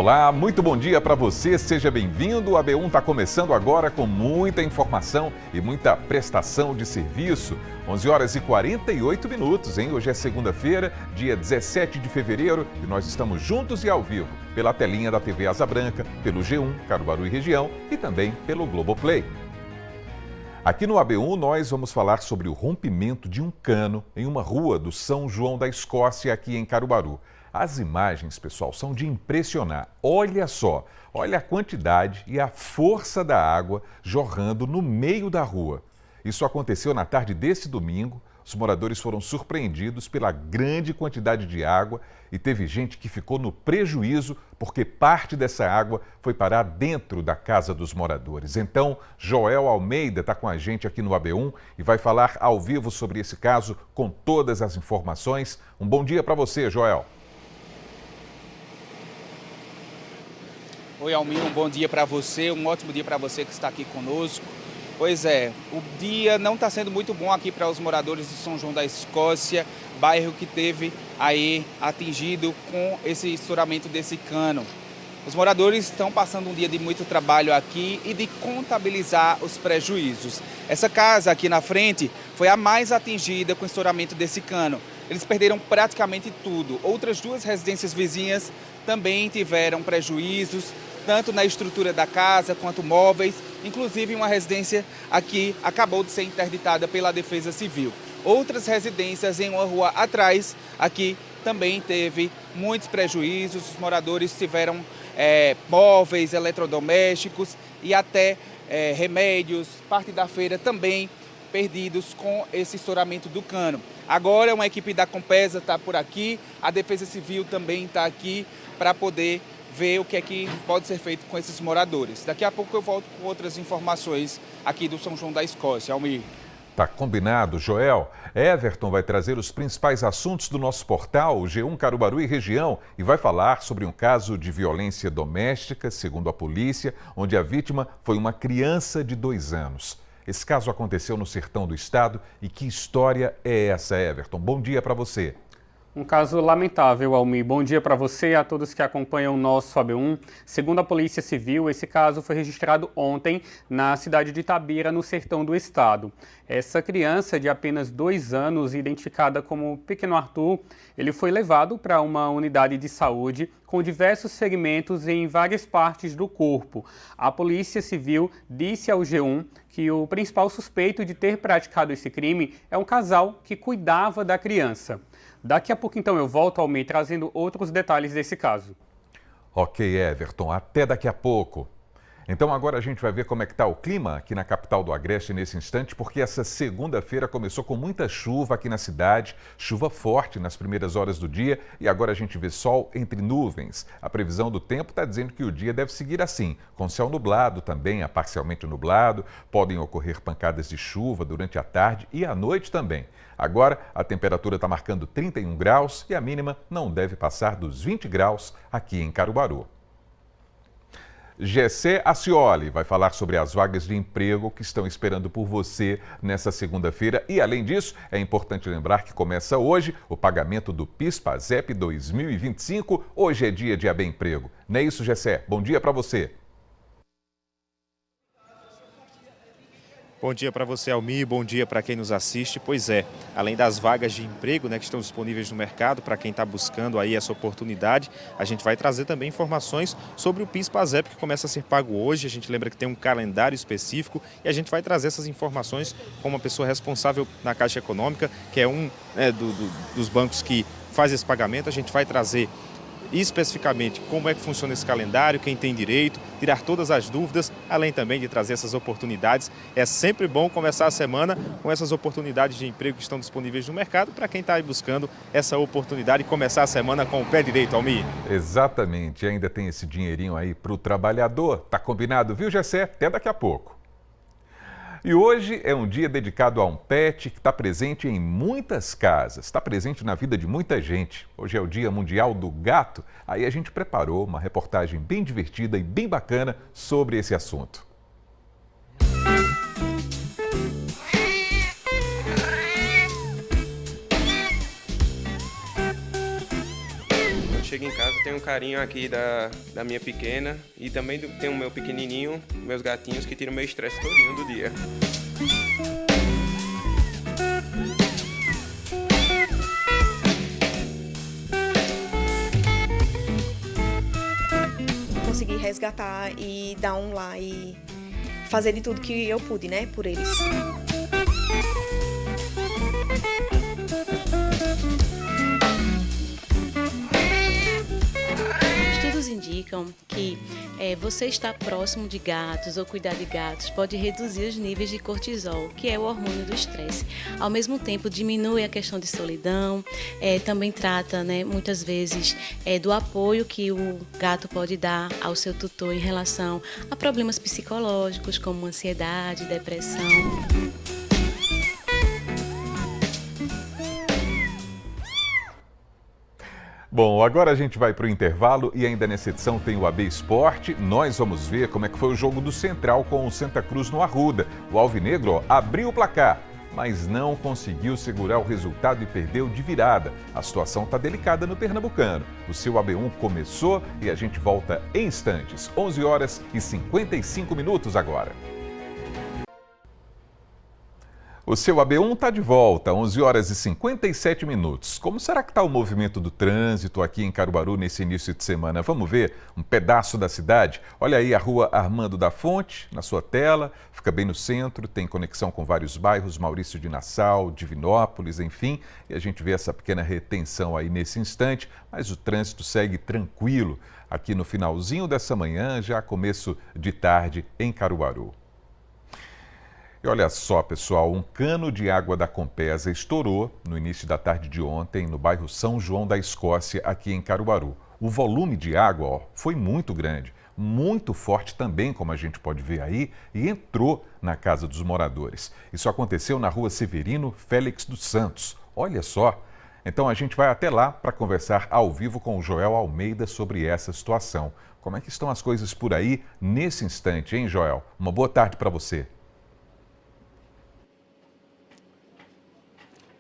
Olá, muito bom dia para você, seja bem-vindo. O AB1 está começando agora com muita informação e muita prestação de serviço. 11 horas e 48 minutos, hein? Hoje é segunda-feira, dia 17 de fevereiro e nós estamos juntos e ao vivo pela telinha da TV Asa Branca, pelo G1, Caruaru e região e também pelo Globoplay. Aqui no AB1 nós vamos falar sobre o rompimento de um cano em uma rua do São João da Escócia aqui em Caruaru. As imagens, pessoal, são de impressionar. Olha só, olha a quantidade e a força da água jorrando no meio da rua. Isso aconteceu na tarde deste domingo. Os moradores foram surpreendidos pela grande quantidade de água e teve gente que ficou no prejuízo porque parte dessa água foi parar dentro da casa dos moradores. Então, Joel Almeida está com a gente aqui no AB1 e vai falar ao vivo sobre esse caso com todas as informações. Um bom dia para você, Joel. Oi, Almir, um bom dia para você, um ótimo dia para você que está aqui conosco. Pois é, o dia não está sendo muito bom aqui para os moradores de São João da Escócia, bairro que teve aí atingido com esse estouramento desse cano. Os moradores estão passando um dia de muito trabalho aqui e de contabilizar os prejuízos. Essa casa aqui na frente foi a mais atingida com o estouramento desse cano. Eles perderam praticamente tudo. Outras duas residências vizinhas também tiveram prejuízos, tanto na estrutura da casa quanto móveis. Inclusive, uma residência aqui acabou de ser interditada pela Defesa Civil. Outras residências em uma rua atrás, aqui também teve muitos prejuízos. Os moradores tiveram móveis, eletrodomésticos e até remédios, parte da feira também perdidos com esse estouramento do cano. Agora uma equipe da Compesa está por aqui, a Defesa Civil também está aqui para poder ver o que é que pode ser feito com esses moradores. Daqui a pouco eu volto com outras informações aqui do São João da Escócia. Almir. Tá combinado, Joel. Everton vai trazer os principais assuntos do nosso portal, o G1 Caruaru e região, e vai falar sobre um caso de violência doméstica, segundo a polícia, onde a vítima foi uma criança de 2 anos. Esse caso aconteceu no sertão do estado e que história é essa, Everton? Bom dia para você. Um caso lamentável, Almir. Bom dia para você e a todos que acompanham o nosso AB1. Segundo a Polícia Civil, esse caso foi registrado ontem na cidade de Itabira, no sertão do estado. Essa criança de apenas 2 anos, identificada como Pequeno Arthur, ele foi levado para uma unidade de saúde com diversos ferimentos em várias partes do corpo. A Polícia Civil disse ao G1 que o principal suspeito de ter praticado esse crime é um casal que cuidava da criança. Daqui a pouco, então, eu volto ao meio trazendo outros detalhes desse caso. Ok, Everton, até daqui a pouco. Então agora a gente vai ver como é que está o clima aqui na capital do Agreste nesse instante, porque essa segunda-feira começou com muita chuva aqui na cidade, chuva forte nas primeiras horas do dia e agora a gente vê sol entre nuvens. A previsão do tempo está dizendo que o dia deve seguir assim, com céu nublado também, parcialmente nublado, podem ocorrer pancadas de chuva durante a tarde e à noite também. Agora a temperatura está marcando 31 graus e a mínima não deve passar dos 20 graus aqui em Caruaru. Gessé Acioli vai falar sobre as vagas de emprego que estão esperando por você nessa segunda-feira. E, além disso, é importante lembrar que começa hoje o pagamento do PIS/PASEP 2025. Hoje é dia de AB Emprego. Não é isso, Gessé? Bom dia para você. Bom dia para você, Almir, bom dia para quem nos assiste. Pois é, além das vagas de emprego, que estão disponíveis no mercado para quem está buscando aí essa oportunidade, a gente vai trazer também informações sobre o PIS/PASEP que começa a ser pago hoje. A gente lembra que tem um calendário específico e a gente vai trazer essas informações com uma pessoa responsável na Caixa Econômica, que é um dos bancos que faz esse pagamento. A gente vai trazer especificamente como é que funciona esse calendário, quem tem direito, tirar todas as dúvidas, além também de trazer essas oportunidades. É sempre bom começar a semana com essas oportunidades de emprego que estão disponíveis no mercado para quem está aí buscando essa oportunidade e começar a semana com o pé direito, Almir. Exatamente, ainda tem esse dinheirinho aí para o trabalhador. Tá combinado, viu, Gessé? Até daqui a pouco. E hoje é um dia dedicado a um pet que está presente em muitas casas, está presente na vida de muita gente. Hoje é o Dia Mundial do Gato, aí a gente preparou uma reportagem bem divertida e bem bacana sobre esse assunto. chego em casa, tenho um carinho aqui da minha pequena e também tenho o meu pequenininho, meus gatinhos que tiram meu estresse todinho do dia. Consegui resgatar e dar um lar e fazer de tudo que eu pude, né, por eles. Estudos indicam que você estar próximo de gatos ou cuidar de gatos pode reduzir os níveis de cortisol, que é o hormônio do estresse. Ao mesmo tempo, diminui a questão de solidão, também trata, né, muitas vezes do apoio que o gato pode dar ao seu tutor em relação a problemas psicológicos como ansiedade, depressão. Bom, agora a gente vai para o intervalo e ainda nessa edição tem o AB Esporte. Nós vamos ver como é que foi o jogo do Central com o Santa Cruz no Arruda. O Alvinegro abriu o placar, mas não conseguiu segurar o resultado e perdeu de virada. A situação está delicada no Pernambucano. O seu AB1 começou e a gente volta em instantes. 11 horas e 55 minutos agora. O seu AB1 está de volta, 11 horas e 57 minutos. Como será que está o movimento do trânsito aqui em Caruaru nesse início de semana? Vamos ver um pedaço da cidade? Olha aí a rua Armando da Fonte, na sua tela, fica bem no centro, tem conexão com vários bairros, Maurício de Nassau, Divinópolis, enfim. E a gente vê essa pequena retenção aí nesse instante, mas o trânsito segue tranquilo aqui no finalzinho dessa manhã, já começo de tarde em Caruaru. E olha só, pessoal, um cano de água da Compesa estourou no início da tarde de ontem no bairro São João da Escócia, aqui em Caruaru. O volume de água foi muito grande, muito forte também, como a gente pode ver aí, e entrou na casa dos moradores. Isso aconteceu na rua Severino Félix dos Santos. Olha só. Então a gente vai até lá para conversar ao vivo com o Joel Almeida sobre essa situação. Como é que estão as coisas por aí nesse instante, hein, Joel? Uma boa tarde para você.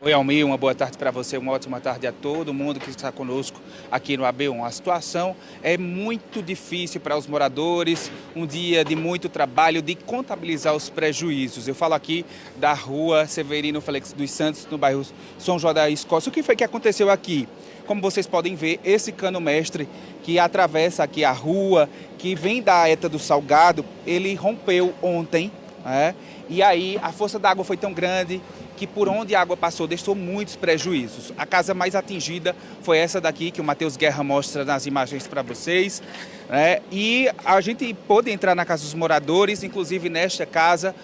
Oi, Almir, uma boa tarde para você, uma ótima tarde a todo mundo que está conosco aqui no AB1. A situação é muito difícil para os moradores, um dia de muito trabalho, de contabilizar os prejuízos. Eu falo aqui da rua Severino Félix dos Santos, no bairro São João da Escócia. O que foi que aconteceu aqui? Como vocês podem ver, esse cano mestre que atravessa aqui a rua, que vem da Eta do Salgado, ele rompeu ontem, né? E aí a força da água foi tão grande que por onde a água passou deixou muitos prejuízos. A casa mais atingida foi essa daqui, que o Matheus Guerra mostra nas imagens para vocês, né? E a gente pôde entrar na casa dos moradores, inclusive nesta casa,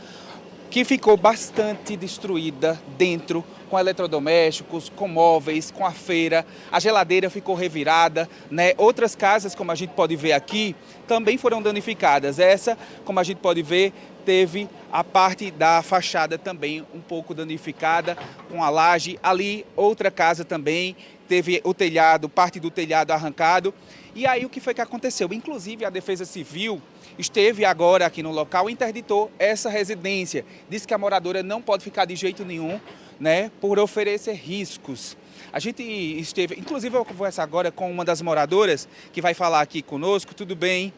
que ficou bastante destruída dentro, com eletrodomésticos, com móveis, com a feira. A geladeira ficou revirada, né? Outras casas, como a gente pode ver aqui, também foram danificadas. Essa, como a gente pode ver, teve a parte da fachada também um pouco danificada, com a laje. Ali, outra casa também teve o telhado, parte do telhado arrancado. E aí, o que foi que aconteceu? Inclusive, a Defesa Civil esteve agora aqui no local e interditou essa residência. Disse que a moradora não pode ficar de jeito nenhum, né, por oferecer riscos. A gente esteve, inclusive eu vou conversar agora com uma das moradoras que vai falar aqui conosco. Tudo bem?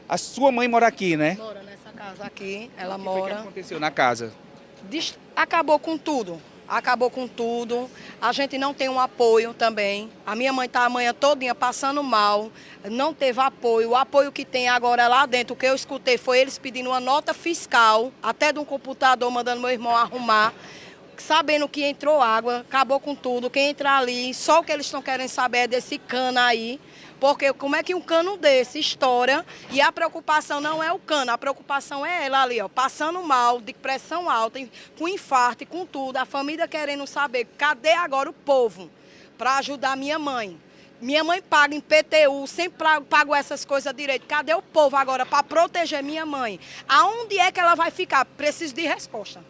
A sua mãe mora aqui, né? Mora nessa casa aqui, ela O que mora. foi que aconteceu na casa? Acabou com tudo. Acabou com tudo. A gente não tem um apoio também. A minha mãe está a manhã todinha passando mal, não teve apoio. O apoio que tem agora lá dentro, o que eu escutei foi eles pedindo uma nota fiscal, até de um computador, mandando meu irmão arrumar, sabendo que entrou água, acabou com tudo. Quem entrar ali, só o que eles estão querendo saber é desse cano aí. Porque como é que um cano desse estoura e a preocupação não é o cano, a preocupação é ela ali, ó, passando mal, de pressão alta, com infarto, com tudo, a família querendo saber cadê agora o povo para ajudar minha mãe. Minha mãe paga em PTU, sempre pago essas coisas direito. Cadê o povo agora para proteger minha mãe? Aonde é que ela vai ficar? Preciso de resposta.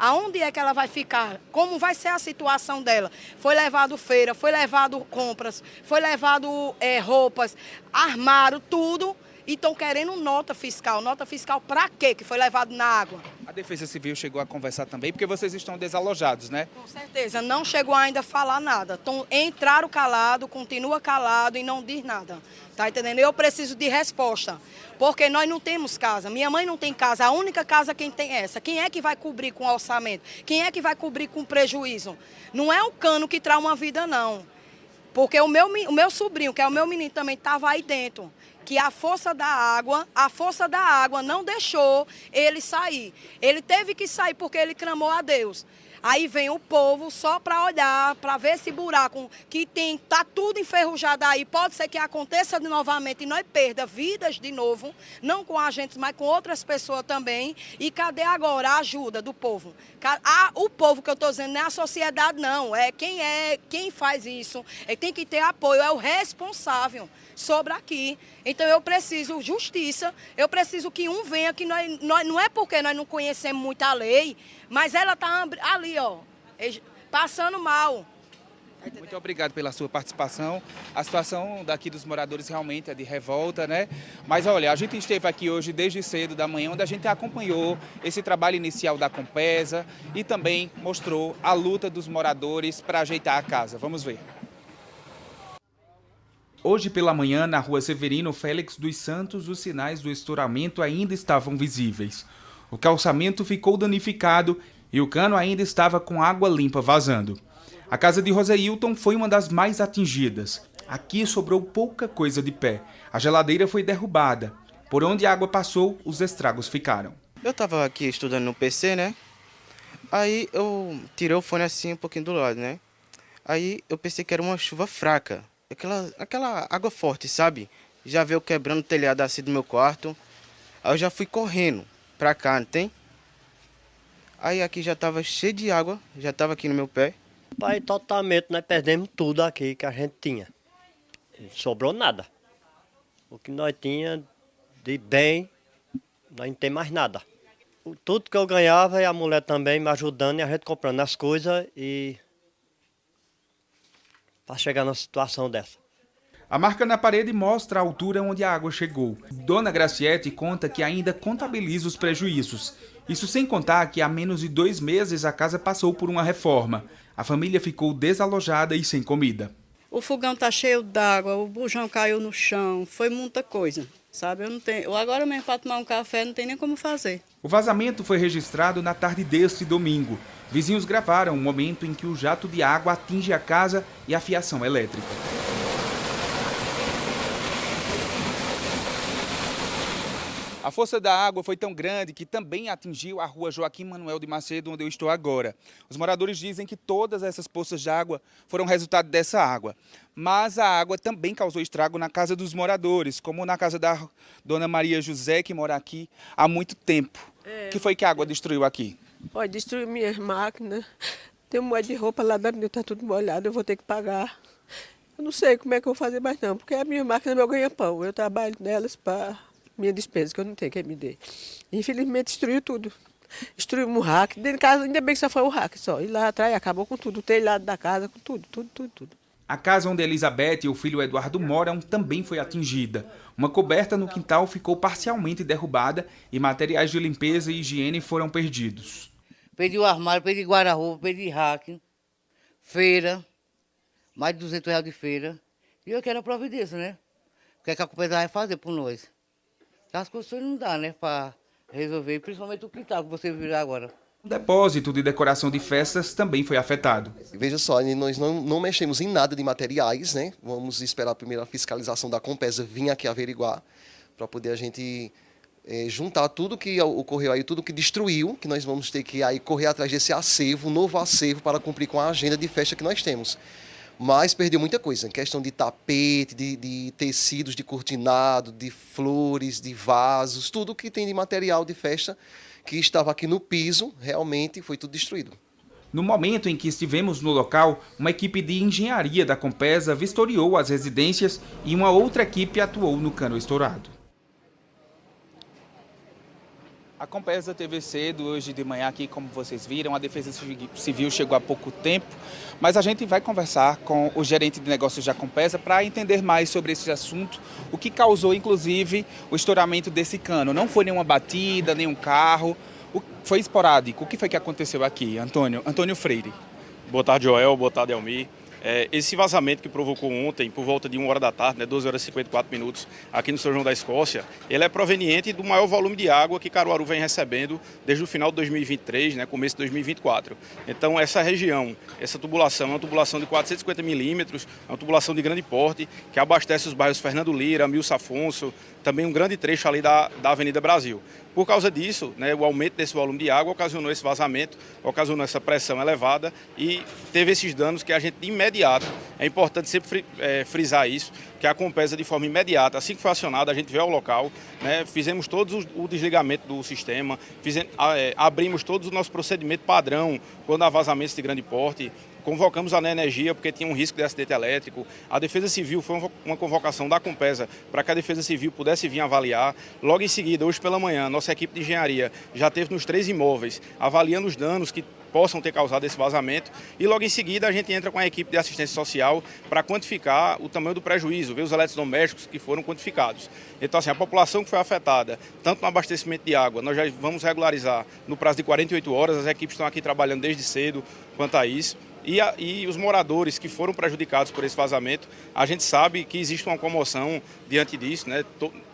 Aonde é que ela vai ficar? Como vai ser a situação dela? Foi levado feira, foi levado compras, foi levado roupas, armário, tudo. E estão querendo nota fiscal. Nota fiscal para quê que foi levado na água? A Defesa Civil chegou a conversar também, porque vocês estão desalojados, né? Com certeza, não chegou ainda a falar nada. Então, entraram calado, continua calado e não diz nada. Tá entendendo? Eu preciso de resposta, porque nós não temos casa. Minha mãe não tem casa, a única casa quem tem é essa. Quem é que vai cobrir com orçamento? Quem é que vai cobrir com prejuízo? Não é o cano que traz uma vida, não. Porque o meu sobrinho, que é o meu menino, também estava aí dentro. Que a força da água não deixou ele sair. Ele teve que sair porque ele clamou a Deus. Aí vem o povo só para olhar, para ver esse buraco que tá tudo enferrujado aí. Pode ser que aconteça novamente e nós perda vidas de novo, não com a gente, mas com outras pessoas também. E cadê agora a ajuda do povo? O povo que eu estou dizendo não é a sociedade, não. É quem faz isso. Tem que ter apoio, é o responsável sobre aqui. Então eu preciso justiça, eu preciso que um venha, que nós não é porque nós não conhecemos muito a lei, mas ela está ali, ó, passando mal. Muito obrigado pela sua participação. A situação daqui dos moradores realmente é de revolta, né? Mas olha, a gente esteve aqui hoje desde cedo da manhã, onde a gente acompanhou esse trabalho inicial da Compesa e também mostrou a luta dos moradores para ajeitar a casa. Vamos ver. Hoje pela manhã, na rua Severino Félix dos Santos, os sinais do estouramento ainda estavam visíveis. O calçamento ficou danificado e o cano ainda estava com água limpa vazando. A casa de Roseilton foi uma das mais atingidas. Aqui sobrou pouca coisa de pé. A geladeira foi derrubada. Por onde a água passou, os estragos ficaram. Eu estava aqui estudando no PC, né? Aí eu tirei o fone assim um pouquinho do lado, né? Aí eu pensei que era uma chuva fraca. Aquela água forte, sabe? Já veio quebrando o telhado assim do meu quarto. Aí eu já fui correndo pra cá, não tem? Aí aqui já tava cheio de água, já tava aqui no meu pé. Pai, totalmente nós perdemos tudo aqui que a gente tinha. Não sobrou nada. O que nós tinha de bem, nós não tem mais nada. Tudo que eu ganhava e a mulher também me ajudando e a gente comprando as coisas e para chegar numa situação dessa. A marca na parede mostra a altura onde a água chegou. Dona Graciete conta que ainda contabiliza os prejuízos. Isso sem contar que há menos de 2 meses a casa passou por uma reforma. A família ficou desalojada e sem comida. O fogão está cheio d'água, o bujão caiu no chão, foi muita coisa, sabe? Agora mesmo para tomar um café não tem nem como fazer. O vazamento foi registrado na tarde deste domingo. Vizinhos gravaram o momento em que o jato de água atinge a casa e a fiação elétrica. A força da água foi tão grande que também atingiu a rua Joaquim Manuel de Macedo, onde eu estou agora. Os moradores dizem que todas essas poças de água foram resultado dessa água. Mas a água também causou estrago na casa dos moradores, como na casa da Dona Maria José, que mora aqui há muito tempo. O que foi que a água destruiu aqui? Pode destruir minhas máquinas. Tem um monte de roupa lá dentro, está tudo molhado, eu vou ter que pagar. Eu não sei como é que eu vou fazer mais não, porque a minha máquina é meu ganha-pão. Eu trabalho nelas para minha despesa, que eu não tenho quem me dê. Infelizmente destruiu tudo. Destruiu um rack. Dentro de casa, ainda bem que só foi o rack só. E lá atrás acabou com tudo. O telhado da casa, com tudo. A casa onde Elizabeth e o filho Eduardo moram também foi atingida. Uma coberta no quintal ficou parcialmente derrubada e materiais de limpeza e higiene foram perdidos. Perdi o armário, perdi guarda-roupa, perdi rack, feira, mais de R$200 de feira. E eu quero a providência, né? O que é que a Compesa vai fazer por nós? As coisas não dá, né, para resolver, principalmente o quintal que você viu agora. O depósito de decoração de festas também foi afetado. Veja só, nós não mexemos em nada de materiais, né? Vamos esperar a primeira fiscalização da Compesa vir aqui averiguar, para poder a gente juntar tudo que ocorreu aí, tudo que destruiu, que nós vamos ter que aí correr atrás desse acervo, novo acervo, para cumprir com a agenda de festa que nós temos. Mas perdeu muita coisa, em questão de tapete, de tecidos de cortinado, de flores, de vasos, tudo que tem de material de festa que estava aqui no piso, realmente foi tudo destruído. No momento em que estivemos no local, uma equipe de engenharia da Compesa vistoriou as residências e uma outra equipe atuou no cano estourado. A Compesa teve cedo hoje de manhã aqui, como vocês viram, a Defesa Civil chegou há pouco tempo, mas a gente vai conversar com o gerente de negócios da Compesa para entender mais sobre esse assunto, o que causou inclusive o estouramento desse cano. Não foi nenhuma batida, nenhum carro, Foi esporádico. O que foi que aconteceu aqui, Antônio? Antônio Freire. Boa tarde, Joel. Boa tarde, Elmi. Esse vazamento que provocou ontem, por volta de 1 hora da tarde, né, 12 horas e 54 minutos, aqui no São João da Escócia, ele é proveniente do maior volume de água que Caruaru vem recebendo desde o final de 2023, né, começo de 2024. Então, essa região, essa tubulação, é uma tubulação de 450 milímetros, é uma tubulação de grande porte, que abastece os bairros Fernando Lira, Milson Afonso, também um grande trecho ali da Avenida Brasil. Por causa disso, né, o aumento desse volume de água ocasionou esse vazamento, ocasionou essa pressão elevada e teve esses danos que a gente, de imediato, é importante sempre frisar isso, que a Compesa, de forma imediata, assim que foi acionada, a gente veio ao local, né, fizemos todo o desligamento do sistema, abrimos todo o nosso procedimento padrão quando há vazamentos de grande porte. Convocamos a Nenergia porque tinha um risco de acidente elétrico. A Defesa Civil foi uma convocação da Compesa para que a Defesa Civil pudesse vir avaliar. Logo em seguida, hoje pela manhã, nossa equipe de engenharia já esteve nos 3 imóveis avaliando os danos que possam ter causado esse vazamento. E logo em seguida a gente entra com a equipe de assistência social para quantificar o tamanho do prejuízo, ver os eletrodomésticos que foram quantificados. Então, assim, a população que foi afetada, tanto no abastecimento de água, nós já vamos regularizar no prazo de 48 horas. As equipes estão aqui trabalhando desde cedo quanto a isso. E os moradores que foram prejudicados por esse vazamento, a gente sabe que existe uma comoção diante disso, né?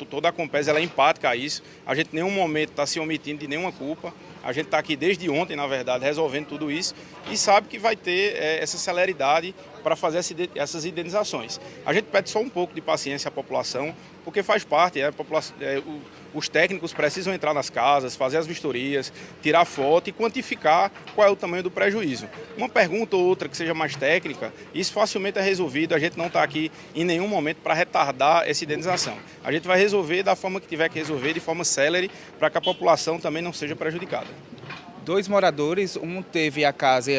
Toda a Compesa ela é empática a isso. A gente em nenhum momento está se omitindo de nenhuma culpa. A gente está aqui desde ontem, na verdade, resolvendo tudo isso e sabe que vai ter essa celeridade para fazer essas indenizações. A gente pede só um pouco de paciência à população, porque faz parte, os técnicos precisam entrar nas casas, fazer as vistorias, tirar foto e quantificar qual é o tamanho do prejuízo. Uma pergunta ou outra que seja mais técnica, isso facilmente é resolvido, a gente não está aqui em nenhum momento para retardar essa indenização. A gente vai resolver da forma que tiver que resolver, de forma célere, para que a população também não seja prejudicada. 2 moradores, um teve a casa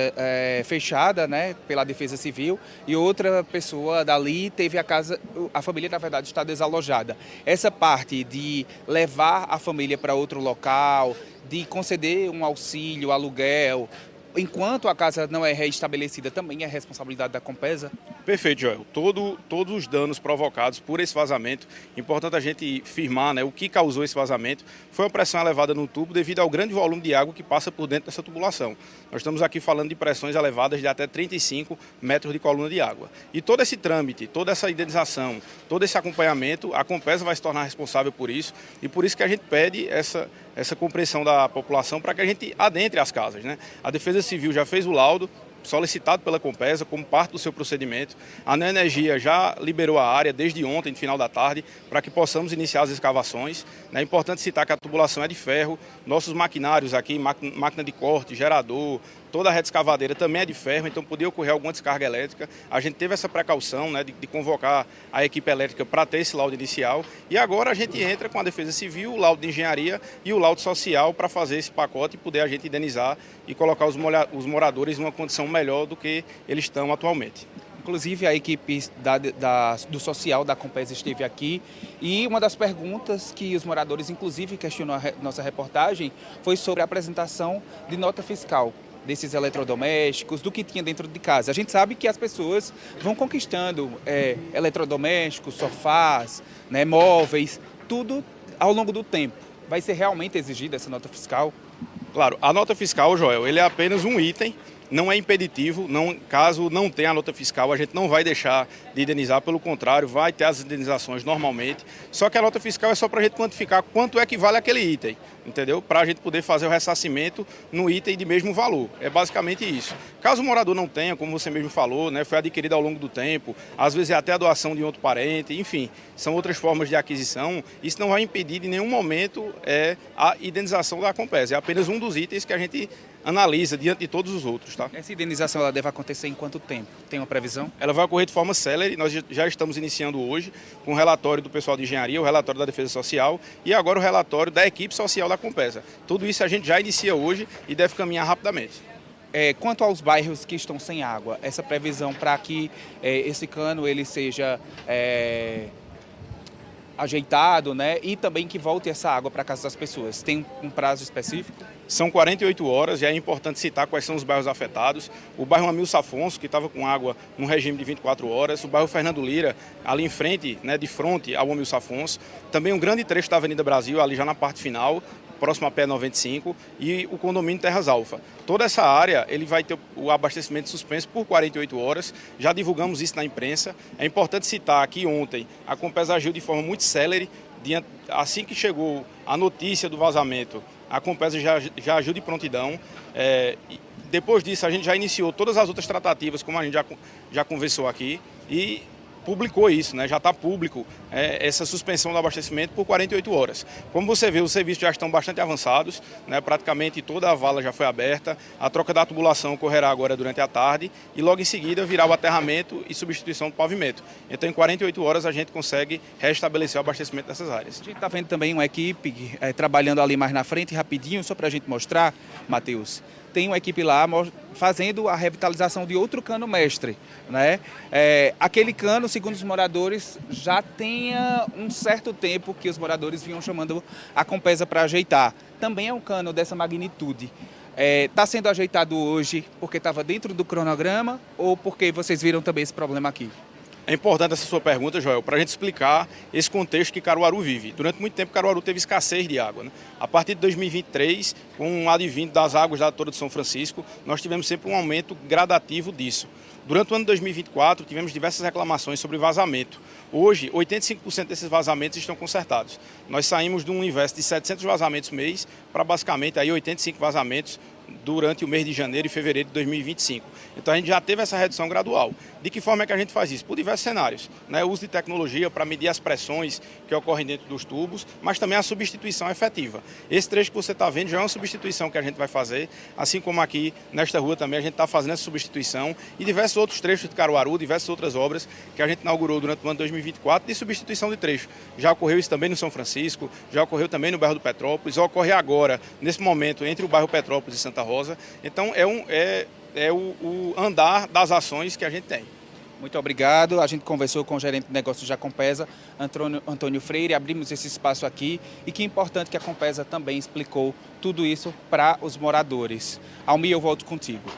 fechada, né, pela Defesa Civil, e outra pessoa dali teve a família, na verdade, está desalojada. Essa parte de levar a família para outro local, de conceder um auxílio, aluguel, enquanto a casa não é reestabelecida, também é responsabilidade da Compesa? Perfeito, Joel. Todos os danos provocados por esse vazamento, importante a gente firmar, né, o que causou esse vazamento, foi uma pressão elevada no tubo devido ao grande volume de água que passa por dentro dessa tubulação. Nós estamos aqui falando de pressões elevadas de até 35 metros de coluna de água. E todo esse trâmite, toda essa indenização, todo esse acompanhamento, a Compesa vai se tornar responsável por isso e por isso que a gente pede essa compreensão da população para que a gente adentre as casas, né? A Defesa Civil já fez o laudo solicitado pela Compesa como parte do seu procedimento. A Nenergia já liberou a área desde ontem, no final da tarde, para que possamos iniciar as escavações. É importante citar que a tubulação é de ferro, nossos maquinários aqui, máquina de corte, gerador, toda a rede escavadeira também é de ferro, então podia ocorrer alguma descarga elétrica. A gente teve essa precaução, né, de convocar a equipe elétrica para ter esse laudo inicial. E agora a gente entra com a Defesa Civil, o laudo de engenharia e o laudo social para fazer esse pacote e poder a gente indenizar e colocar os moradores numa condição melhor do que eles estão atualmente. Inclusive, a equipe do social da Compesa esteve aqui e uma das perguntas que os moradores, inclusive, questionou a nossa reportagem foi sobre a apresentação de nota fiscal desses eletrodomésticos, do que tinha dentro de casa. A gente sabe que as pessoas vão conquistando eletrodomésticos, sofás, né, móveis, tudo ao longo do tempo. Vai ser realmente exigida essa nota fiscal? Claro, a nota fiscal, Joel, ele é apenas um item, não é impeditivo, caso não tenha a nota fiscal, a gente não vai deixar de indenizar, pelo contrário, vai ter as indenizações normalmente, só que a nota fiscal é só para a gente quantificar quanto é que vale aquele item, entendeu? Para a gente poder fazer o ressarcimento no item de mesmo valor, é basicamente isso. Caso o morador não tenha, como você mesmo falou, né, foi adquirido ao longo do tempo, às vezes é até a doação de outro parente, enfim, são outras formas de aquisição, isso não vai impedir em nenhum momento a indenização da Compesa, é apenas um dos itens que a gente analisa diante de todos os outros, tá? Essa indenização ela deve acontecer em quanto tempo? Tem uma previsão? Ela vai ocorrer de forma célere, nós já estamos iniciando hoje com o relatório do pessoal de engenharia, o relatório da Defesa Social e agora o relatório da equipe social da Compesa. Tudo isso a gente já inicia hoje e deve caminhar rapidamente. Quanto aos bairros que estão sem água, essa previsão para que esse cano ele seja ajeitado, né, e também que volte essa água para a casa das pessoas, tem um prazo específico? São 48 horas, e é importante citar quais são os bairros afetados. O bairro Milson Afonso, que estava com água num regime de 24 horas. O bairro Fernando Lira, ali em frente, né, de frente ao Milson Afonso. Também um grande trecho da Avenida Brasil, ali já na parte final. próximo à P95, e o condomínio Terras Alfa. Toda essa área ele vai ter o abastecimento suspenso por 48 horas, já divulgamos isso na imprensa. É importante citar que ontem a Compesa agiu de forma muito célere, assim que chegou a notícia do vazamento, a Compesa já agiu de prontidão. Depois disso, a gente já iniciou todas as outras tratativas, como a gente já conversou aqui, e publicou isso, né? Já está público essa suspensão do abastecimento por 48 horas. Como você vê, os serviços já estão bastante avançados, né? Praticamente toda a vala já foi aberta, a troca da tubulação ocorrerá agora durante a tarde e logo em seguida virá o aterramento e substituição do pavimento. Então, em 48 horas a gente consegue restabelecer o abastecimento dessas áreas. A gente está vendo também uma equipe trabalhando ali mais na frente, rapidinho, só para a gente mostrar, Matheus. Tem uma equipe lá fazendo a revitalização de outro cano mestre, né? Aquele cano, segundo os moradores, já tinha um certo tempo que os moradores vinham chamando a Compesa para ajeitar. Também é um cano dessa magnitude. Está sendo ajeitado hoje porque estava dentro do cronograma ou porque vocês viram também esse problema aqui? É importante essa sua pergunta, Joel, para a gente explicar esse contexto que Caruaru vive. Durante muito tempo, Caruaru teve escassez de água, né? A partir de 2023, com o advento das águas da Torre de São Francisco, nós tivemos sempre um aumento gradativo disso. Durante o ano de 2024, tivemos diversas reclamações sobre vazamento. Hoje, 85% desses vazamentos estão consertados. Nós saímos de um universo de 700 vazamentos mês para basicamente aí 85 vazamentos durante o mês de janeiro e fevereiro de 2025. Então a gente já teve essa redução gradual. De que forma é que a gente faz isso? Por diversos cenários, né? O uso de tecnologia para medir as pressões que ocorrem dentro dos tubos, mas também a substituição efetiva. Esse trecho que você está vendo já é uma substituição que a gente vai fazer, assim como aqui nesta rua também a gente está fazendo essa substituição e diversos outros trechos de Caruaru, diversas outras obras que a gente inaugurou durante o ano de 2024 de substituição de trecho. Já ocorreu isso também no São Francisco, já ocorreu também no bairro do Petrópolis, ocorre agora, nesse momento, entre o bairro Petrópolis e Santa Rosa. Então é o andar das ações que a gente tem. Muito obrigado. A gente conversou com o gerente de negócios da Compesa, Antônio Freire, abrimos esse espaço aqui e que é importante que a Compesa também explicou tudo isso para os moradores. Almir, eu volto contigo.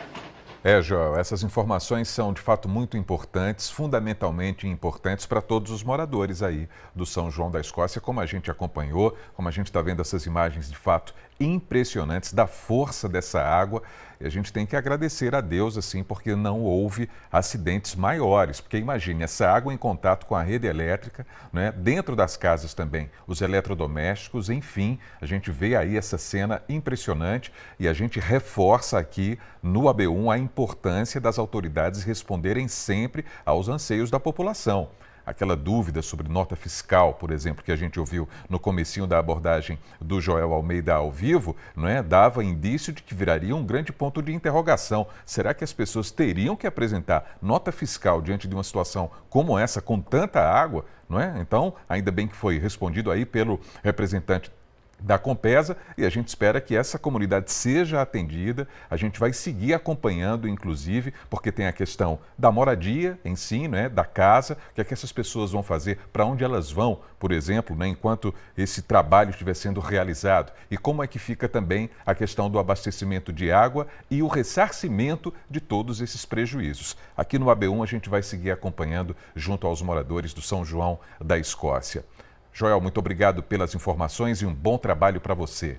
Joel, essas informações são de fato muito importantes, fundamentalmente importantes para todos os moradores aí do São João da Escócia, como a gente acompanhou, como a gente está vendo essas imagens de fato impressionantes da força dessa água. E a gente tem que agradecer a Deus, assim, porque não houve acidentes maiores. Porque imagine, essa água em contato com a rede elétrica, né? Dentro das casas também, os eletrodomésticos, enfim, a gente vê aí essa cena impressionante e a gente reforça aqui no AB1 a importância das autoridades responderem sempre aos anseios da população. Aquela dúvida sobre nota fiscal, por exemplo, que a gente ouviu no comecinho da abordagem do Joel Almeida ao vivo, não é? Dava indício de que viraria um grande ponto de interrogação. Será que as pessoas teriam que apresentar nota fiscal diante de uma situação como essa, com tanta água? Não é? Então, ainda bem que foi respondido aí pelo representante da Compesa e a gente espera que essa comunidade seja atendida. A gente vai seguir acompanhando, inclusive, porque tem a questão da moradia em si, né, da casa, o que é que essas pessoas vão fazer, para onde elas vão, por exemplo, né, enquanto esse trabalho estiver sendo realizado, e como é que fica também a questão do abastecimento de água e o ressarcimento de todos esses prejuízos. Aqui no AB1 a gente vai seguir acompanhando junto aos moradores do São João da Escócia. Joel, muito obrigado pelas informações e um bom trabalho para você.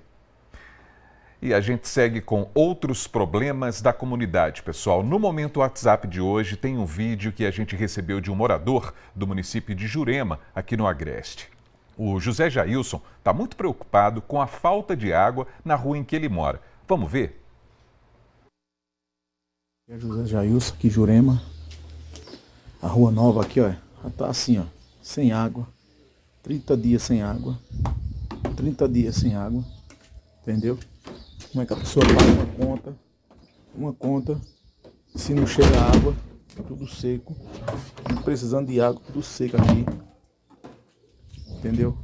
E a gente segue com outros problemas da comunidade, pessoal. No Momento WhatsApp de hoje tem um vídeo que a gente recebeu de um morador do município de Jurema, aqui no Agreste. O José Jailson está muito preocupado com a falta de água na rua em que ele mora. Vamos ver? É José Jailson, aqui Jurema. A rua nova aqui, ó, está assim, ó, sem água. 30 dias sem água, 30 dias sem água, entendeu? Como é que a pessoa paga uma conta, se não chega água, tudo seco, precisando de água, tudo seco aqui, entendeu?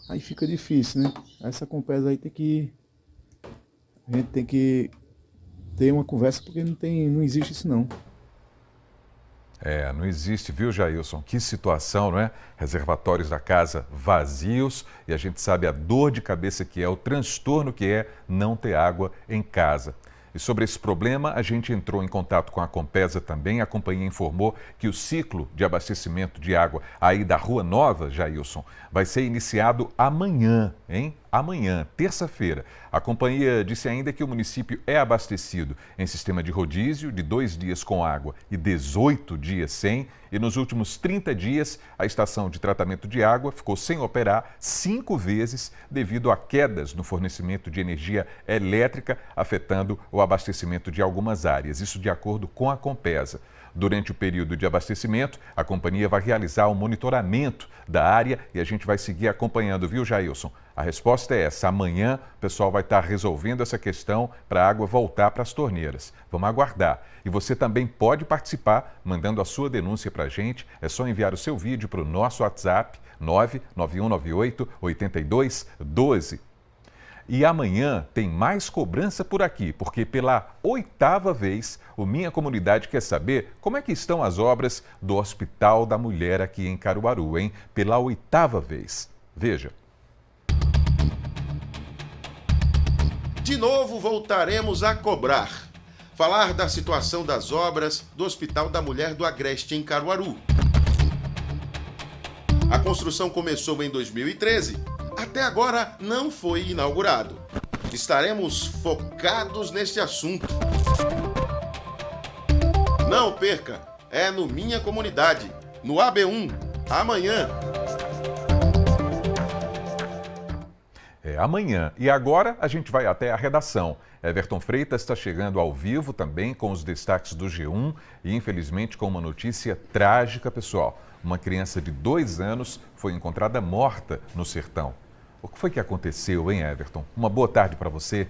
Aí fica difícil, né? Essa Compesa aí a gente tem que ter uma conversa, porque não existe isso não. Não existe, viu, Jailson? Que situação, não é? Reservatórios da casa vazios e a gente sabe a dor de cabeça que é, o transtorno que é não ter água em casa. E sobre esse problema, a gente entrou em contato com a Compesa também. A companhia informou que o ciclo de abastecimento de água aí da Rua Nova, Jailson, vai ser iniciado amanhã, hein? amanhã, terça-feira. A companhia disse ainda que o município é abastecido em sistema de rodízio de 2 dias com água e 18 dias sem. E nos últimos 30 dias, a estação de tratamento de água ficou sem operar 5 vezes devido a quedas no fornecimento de energia elétrica, afetando o abastecimento de algumas áreas. Isso de acordo com a Compesa. Durante o período de abastecimento, a companhia vai realizar um monitoramento da área e a gente vai seguir acompanhando, viu, Jailson? A resposta é essa. Amanhã o pessoal vai estar resolvendo essa questão para a água voltar para as torneiras. Vamos aguardar. E você também pode participar mandando a sua denúncia para a gente. É só enviar o seu vídeo para o nosso WhatsApp 99198-8212. E amanhã tem mais cobrança por aqui, porque pela 8ª vez o Minha Comunidade quer saber como é que estão as obras do Hospital da Mulher aqui em Caruaru, hein? Pela 8ª vez. Veja. De novo voltaremos a cobrar. Falar da situação das obras do Hospital da Mulher do Agreste em Caruaru. A construção começou em 2013. Até agora não foi inaugurado. Estaremos focados nesse assunto. Não perca, é no Minha Comunidade, no AB1, amanhã. É amanhã. E agora a gente vai até a redação. Everton Freitas está chegando ao vivo também com os destaques do G1 e, infelizmente, com uma notícia trágica, pessoal. Uma criança de 2 anos foi encontrada morta no sertão. O que foi que aconteceu, hein, Everton? Uma boa tarde para você.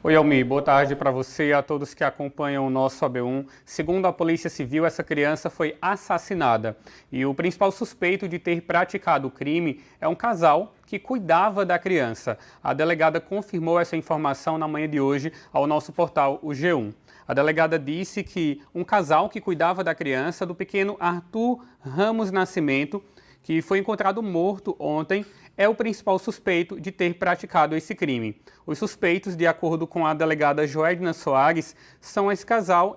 Oi, Almir. Boa tarde para você e a todos que acompanham o nosso AB1. Segundo a Polícia Civil, essa criança foi assassinada. E o principal suspeito de ter praticado o crime é um casal que cuidava da criança. A delegada confirmou essa informação na manhã de hoje ao nosso portal, o G1. A delegada disse que um casal que cuidava da criança, do pequeno Arthur Ramos Nascimento, que foi encontrado morto ontem, é o principal suspeito de ter praticado esse crime. Os suspeitos, de acordo com a delegada Joedna Soares, são esse casal,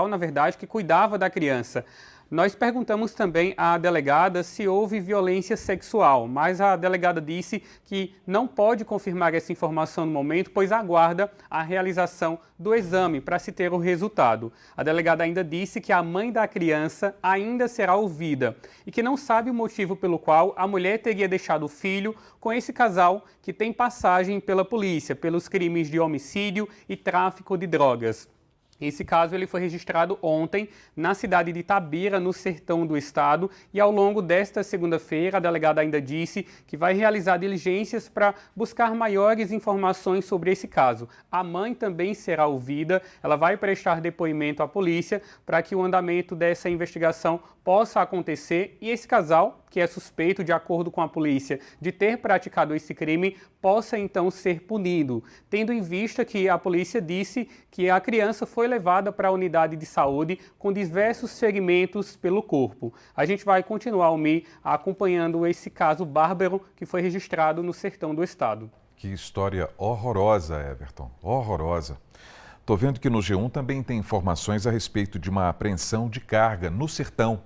na verdade, que cuidava da criança. Nós perguntamos também à delegada se houve violência sexual, mas a delegada disse que não pode confirmar essa informação no momento, pois aguarda a realização do exame para se ter o resultado. A delegada ainda disse que a mãe da criança ainda será ouvida e que não sabe o motivo pelo qual a mulher teria deixado o filho com esse casal que tem passagem pela polícia, pelos crimes de homicídio e tráfico de drogas. Esse caso ele foi registrado ontem na cidade de Itabira, no sertão do estado, e ao longo desta segunda-feira a delegada ainda disse que vai realizar diligências para buscar maiores informações sobre esse caso. A mãe também será ouvida, ela vai prestar depoimento à polícia para que o andamento dessa investigação possa acontecer e esse casal, que é suspeito, de acordo com a polícia, de ter praticado esse crime, possa então ser punido, tendo em vista que a polícia disse que a criança foi levada para a unidade de saúde com diversos ferimentos pelo corpo. A gente vai continuar, Almir, acompanhando esse caso bárbaro que foi registrado no sertão do estado. Que história horrorosa, Everton, horrorosa. Estou vendo que no G1 também tem informações a respeito de uma apreensão de carga no sertão.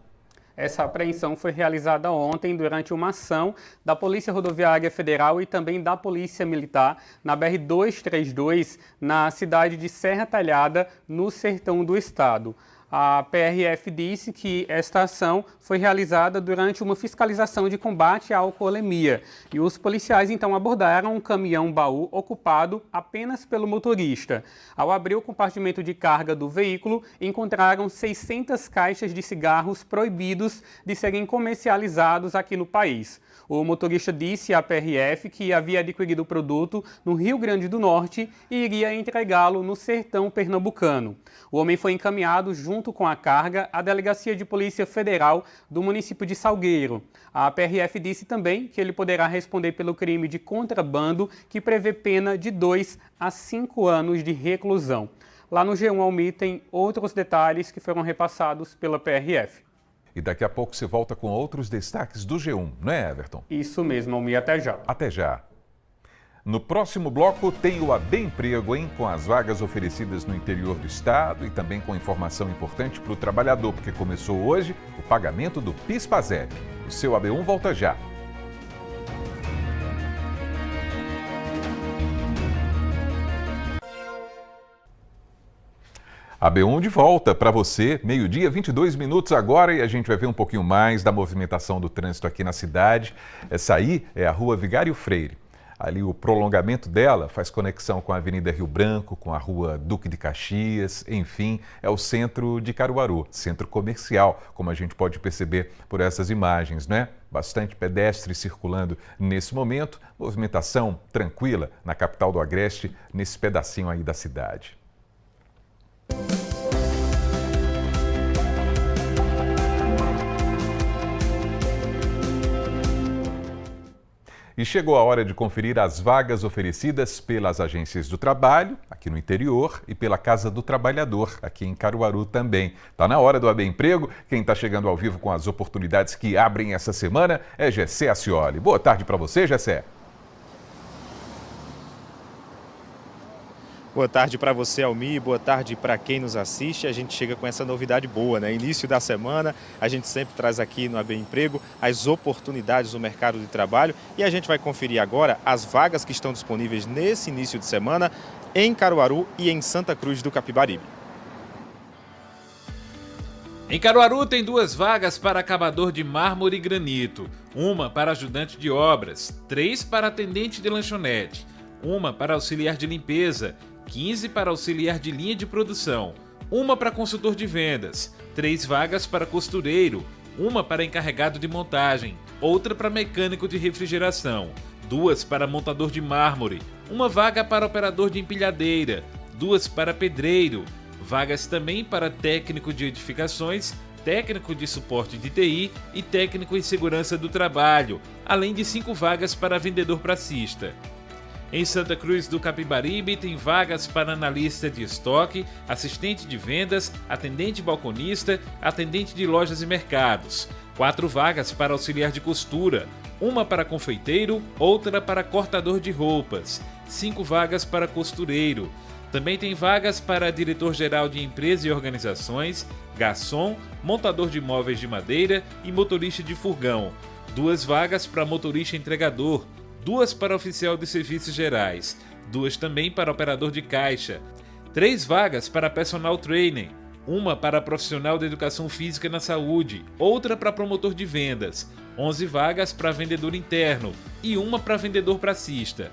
Essa apreensão foi realizada ontem durante uma ação da Polícia Rodoviária Federal e também da Polícia Militar na BR-232, na cidade de Serra Talhada, no sertão do estado. A PRF disse que esta ação foi realizada durante uma fiscalização de combate à alcoolemia e os policiais então abordaram um caminhão-baú ocupado apenas pelo motorista. Ao abrir o compartimento de carga do veículo, encontraram 600 caixas de cigarros proibidos de serem comercializados aqui no país. O motorista disse à PRF que havia adquirido o produto no Rio Grande do Norte e iria entregá-lo no sertão pernambucano. O homem foi encaminhado junto com a carga à Delegacia de Polícia Federal do município de Salgueiro. A PRF disse também que ele poderá responder pelo crime de contrabando, que prevê pena de 2 a 5 anos de reclusão. Lá no G1 Almir tem outros detalhes que foram repassados pela PRF. E daqui a pouco você volta com outros destaques do G1, não é, Everton? Isso mesmo, Almir. Até já. Até já. No próximo bloco tem o AB Emprego, hein? Com as vagas oferecidas no interior do estado e também com informação importante para o trabalhador, porque começou hoje o pagamento do PIS/PASEP. O seu AB1 volta já. A B1 de volta para você, meio-dia, 22 minutos agora, e a gente vai ver um pouquinho mais da movimentação do trânsito aqui na cidade. Essa aí é a Rua Vigário Freire. Ali o prolongamento dela faz conexão com a Avenida Rio Branco, com a Rua Duque de Caxias, enfim, é o centro de Caruaru, centro comercial, como a gente pode perceber por essas imagens, né? Bastante pedestres circulando nesse momento, movimentação tranquila na capital do Agreste, nesse pedacinho aí da cidade. E chegou a hora de conferir as vagas oferecidas pelas agências do trabalho, aqui no interior, e pela Casa do Trabalhador, aqui em Caruaru também. Está na hora do AB Emprego. Quem está chegando ao vivo com as oportunidades que abrem essa semana é Gessé Acioli. Boa tarde para você, Gessé. Boa tarde para você, Almi, boa tarde para quem nos assiste. A gente chega com essa novidade boa, né? Início da semana, a gente sempre traz aqui no AB Emprego as oportunidades do mercado de trabalho e a gente vai conferir agora as vagas que estão disponíveis nesse início de semana em Caruaru e em Santa Cruz do Capibaribe. Em Caruaru tem 2 vagas para acabador de mármore e granito, uma para ajudante de obras, 3 para atendente de lanchonete, uma para auxiliar de limpeza, 15 para auxiliar de linha de produção, uma para consultor de vendas, 3 vagas para costureiro, uma para encarregado de montagem, outra para mecânico de refrigeração, 2 para montador de mármore, uma vaga para operador de empilhadeira, 2 para pedreiro, vagas também para técnico de edificações, técnico de suporte de TI e técnico em segurança do trabalho, além de 5 vagas para vendedor pracista. Em Santa Cruz do Capibaribe tem vagas para analista de estoque, assistente de vendas, atendente balconista, atendente de lojas e mercados. 4 vagas para auxiliar de costura, uma para confeiteiro, outra para cortador de roupas. 5 vagas para costureiro. Também tem vagas para diretor-geral de empresas e organizações, garçom, montador de móveis de madeira e motorista de furgão. 2 vagas para motorista entregador. 2 para oficial de serviços gerais, 2 também para operador de caixa, 3 vagas para personal trainer, uma para profissional de educação física na saúde, outra para promotor de vendas, 11 vagas para vendedor interno e uma para vendedor pracista.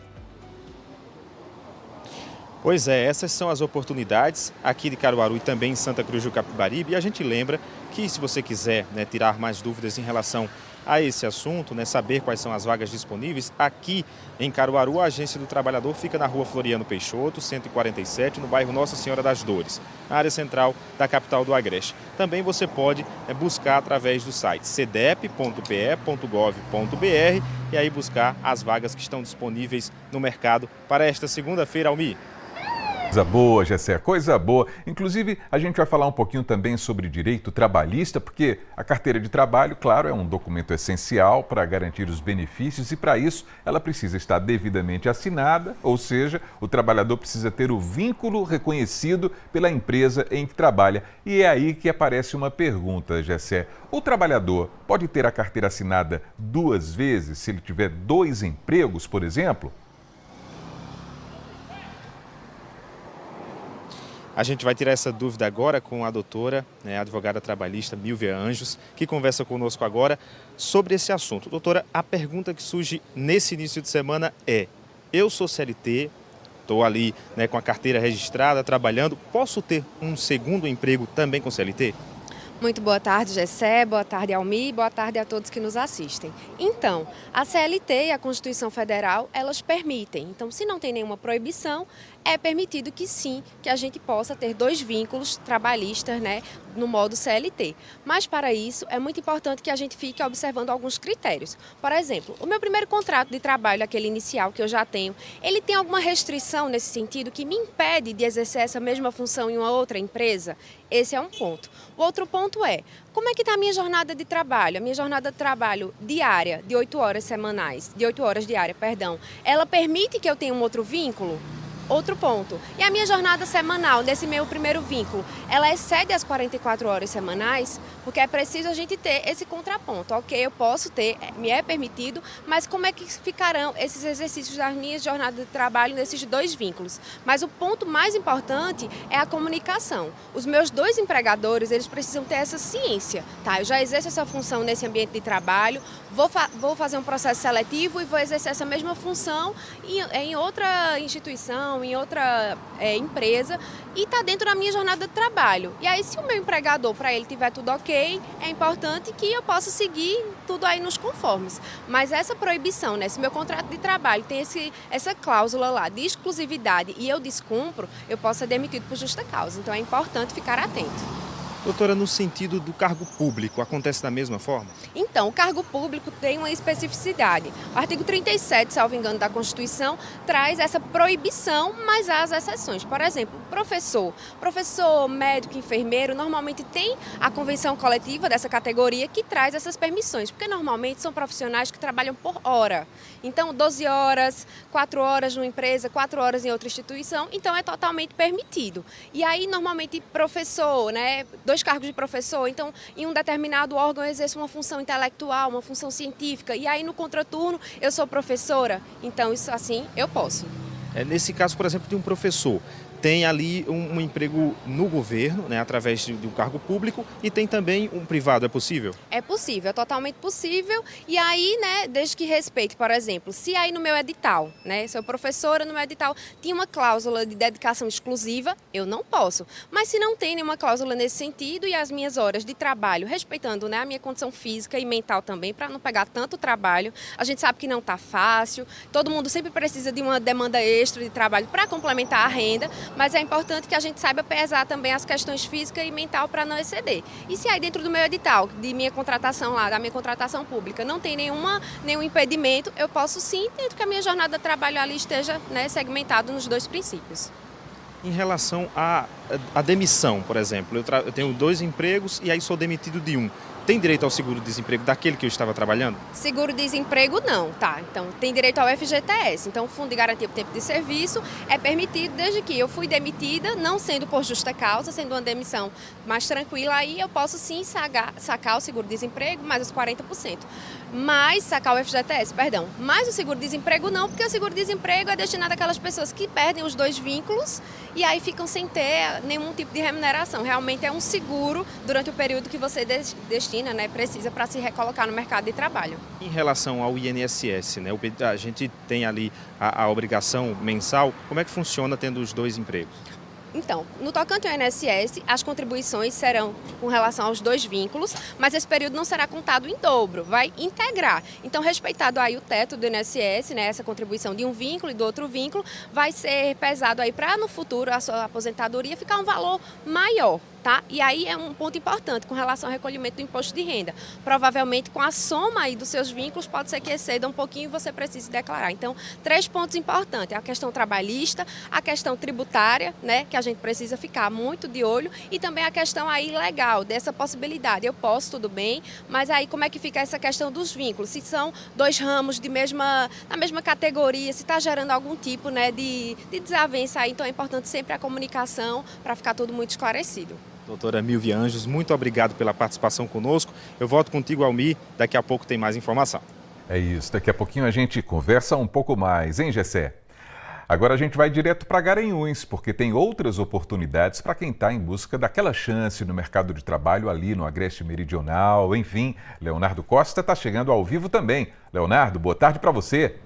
Pois é, essas são as oportunidades aqui de Caruaru e também em Santa Cruz do Capibaribe. E a gente lembra que se você quiser, né, tirar mais dúvidas em relação a esse assunto, né, saber quais são as vagas disponíveis, aqui em Caruaru, a Agência do Trabalhador fica na Rua Floriano Peixoto, 147, no bairro Nossa Senhora das Dores, na área central da capital do Agreste. Também você pode buscar através do site cdep.pe.gov.br e aí buscar as vagas que estão disponíveis no mercado para esta segunda-feira, Almi. Coisa boa, Gessé, coisa boa. Inclusive, a gente vai falar um pouquinho também sobre direito trabalhista, porque a carteira de trabalho, claro, é um documento essencial para garantir os benefícios e, para isso, ela precisa estar devidamente assinada, ou seja, o trabalhador precisa ter o vínculo reconhecido pela empresa em que trabalha. E é aí que aparece uma pergunta, Gessé. O trabalhador pode ter a carteira assinada 2 vezes se ele tiver 2 empregos, por exemplo? A gente vai tirar essa dúvida agora com a doutora, a advogada trabalhista Milvia Anjos, que conversa conosco agora sobre esse assunto. Doutora, a pergunta que surge nesse início de semana é: eu sou CLT, estou ali, né, com a carteira registrada, trabalhando, posso ter um segundo emprego também com CLT? Muito boa tarde, Gessé, boa tarde, Almi, boa tarde a todos que nos assistem. Então, a CLT e a Constituição Federal, elas permitem. Então, se não tem nenhuma proibição, é permitido que sim, que a gente possa ter 2 vínculos trabalhistas, né, no modo CLT. Mas para isso é muito importante que a gente fique observando alguns critérios. Por exemplo, o meu primeiro contrato de trabalho, aquele inicial que eu já tenho, ele tem alguma restrição nesse sentido que me impede de exercer essa mesma função em uma outra empresa? Esse é um ponto. O outro ponto é, como é que está a minha jornada de trabalho? A minha jornada de trabalho diária, de 8 horas semanais, de 8 horas diária, perdão, ela permite que eu tenha um outro vínculo? Outro ponto. E a minha jornada semanal, nesse meu primeiro vínculo, ela excede as 44 horas semanais, porque é preciso a gente ter esse contraponto. Ok, eu posso ter, me é permitido, mas como é que ficarão esses exercícios das minhas jornadas de trabalho nesses 2 vínculos? Mas o ponto mais importante é a comunicação. Os meus 2 empregadores, eles precisam ter essa ciência, tá? Eu já exerço essa função nesse ambiente de trabalho, vou fazer um processo seletivo e vou exercer essa mesma função em outra instituição, em outra empresa, e está dentro da minha jornada de trabalho. E aí, se o meu empregador, para ele tiver tudo ok, é importante que eu possa seguir tudo aí nos conformes. Mas essa proibição, né, se meu contrato de trabalho tem essa cláusula lá de exclusividade e eu descumpro, eu posso ser demitido por justa causa. Então é importante ficar atento. Doutora, no sentido do cargo público, acontece da mesma forma? Então, o cargo público tem uma especificidade. O artigo 37, salvo engano, da Constituição, traz essa proibição, mas há as exceções. Por exemplo, professor, médico, enfermeiro, normalmente tem a convenção coletiva dessa categoria que traz essas permissões, porque normalmente são profissionais que trabalham por hora. Então, 12 horas, 4 horas numa empresa, 4 horas em outra instituição, então é totalmente permitido. E aí, normalmente, professor, né, 2 cargos de professor, então em um determinado órgão eu exerço uma função intelectual, uma função científica, e aí no contraturno eu sou professora, então isso assim eu posso. Nesse caso, por exemplo, de um professor, tem ali um emprego no governo, né, através de um cargo público, e tem também um privado, é possível? É possível, é totalmente possível, e aí, né, desde que respeite, por exemplo, se aí no meu edital, né, sou professora, no meu edital tinha uma cláusula de dedicação exclusiva, eu não posso, mas se não tem nenhuma cláusula nesse sentido e as minhas horas de trabalho, respeitando, né, a minha condição física e mental também, para não pegar tanto trabalho, a gente sabe que não está fácil, todo mundo sempre precisa de uma demanda extra de trabalho para complementar a renda, mas é importante que a gente saiba pesar também as questões físicas e mental para não exceder. E se aí dentro do meu edital, de minha contratação lá, da minha contratação pública, não tem nenhum impedimento, eu posso sim, dentro que a minha jornada de trabalho ali esteja, né, segmentada nos 2 princípios. Em relação à demissão, por exemplo, eu tenho 2 empregos e aí sou demitido de um. Tem direito ao seguro-desemprego daquele que eu estava trabalhando? Seguro-desemprego não, tá? Então tem direito ao FGTS. Então o Fundo de Garantia por Tempo de Serviço é permitido desde que eu fui demitida, não sendo por justa causa, sendo uma demissão mais tranquila, aí eu posso sim sacar o seguro-desemprego mais os 40%. Mas sacar o FGTS, perdão. Mas o seguro-desemprego não, porque o seguro-desemprego é destinado àquelas pessoas que perdem os 2 vínculos e aí ficam sem ter nenhum tipo de remuneração. Realmente é um seguro durante o período que você destina, né, precisa para se recolocar no mercado de trabalho. Em relação ao INSS, né, a gente tem ali a obrigação mensal, como é que funciona tendo os 2 empregos? Então, no tocante ao INSS, as contribuições serão com relação aos 2 vínculos, mas esse período não será contado em dobro, vai integrar. Então, respeitado aí o teto do INSS, né, essa contribuição de um vínculo e do outro vínculo, vai ser pesado aí para no futuro a sua aposentadoria ficar um valor maior. Tá? E aí é um ponto importante com relação ao recolhimento do imposto de renda. Provavelmente com a soma aí dos seus vínculos pode ser que exceda um pouquinho e você precise declarar. Então, 3 pontos importantes, a questão trabalhista, a questão tributária, né, que a gente precisa ficar muito de olho, e também a questão aí legal dessa possibilidade. Eu posso, tudo bem, mas aí como é que fica essa questão dos vínculos? Se são 2 ramos da mesma categoria, se está gerando algum tipo, né, de desavença aí, então é importante sempre a comunicação para ficar tudo muito esclarecido. Doutora Milvia Anjos, muito obrigado pela participação conosco. Eu volto contigo, Almi, daqui a pouco tem mais informação. É isso, daqui a pouquinho a gente conversa um pouco mais, hein, Gessé? Agora a gente vai direto para Garanhuns, porque tem outras oportunidades para quem está em busca daquela chance no mercado de trabalho ali no Agreste Meridional. Enfim, Leonardo Costa está chegando ao vivo também. Leonardo, boa tarde para você.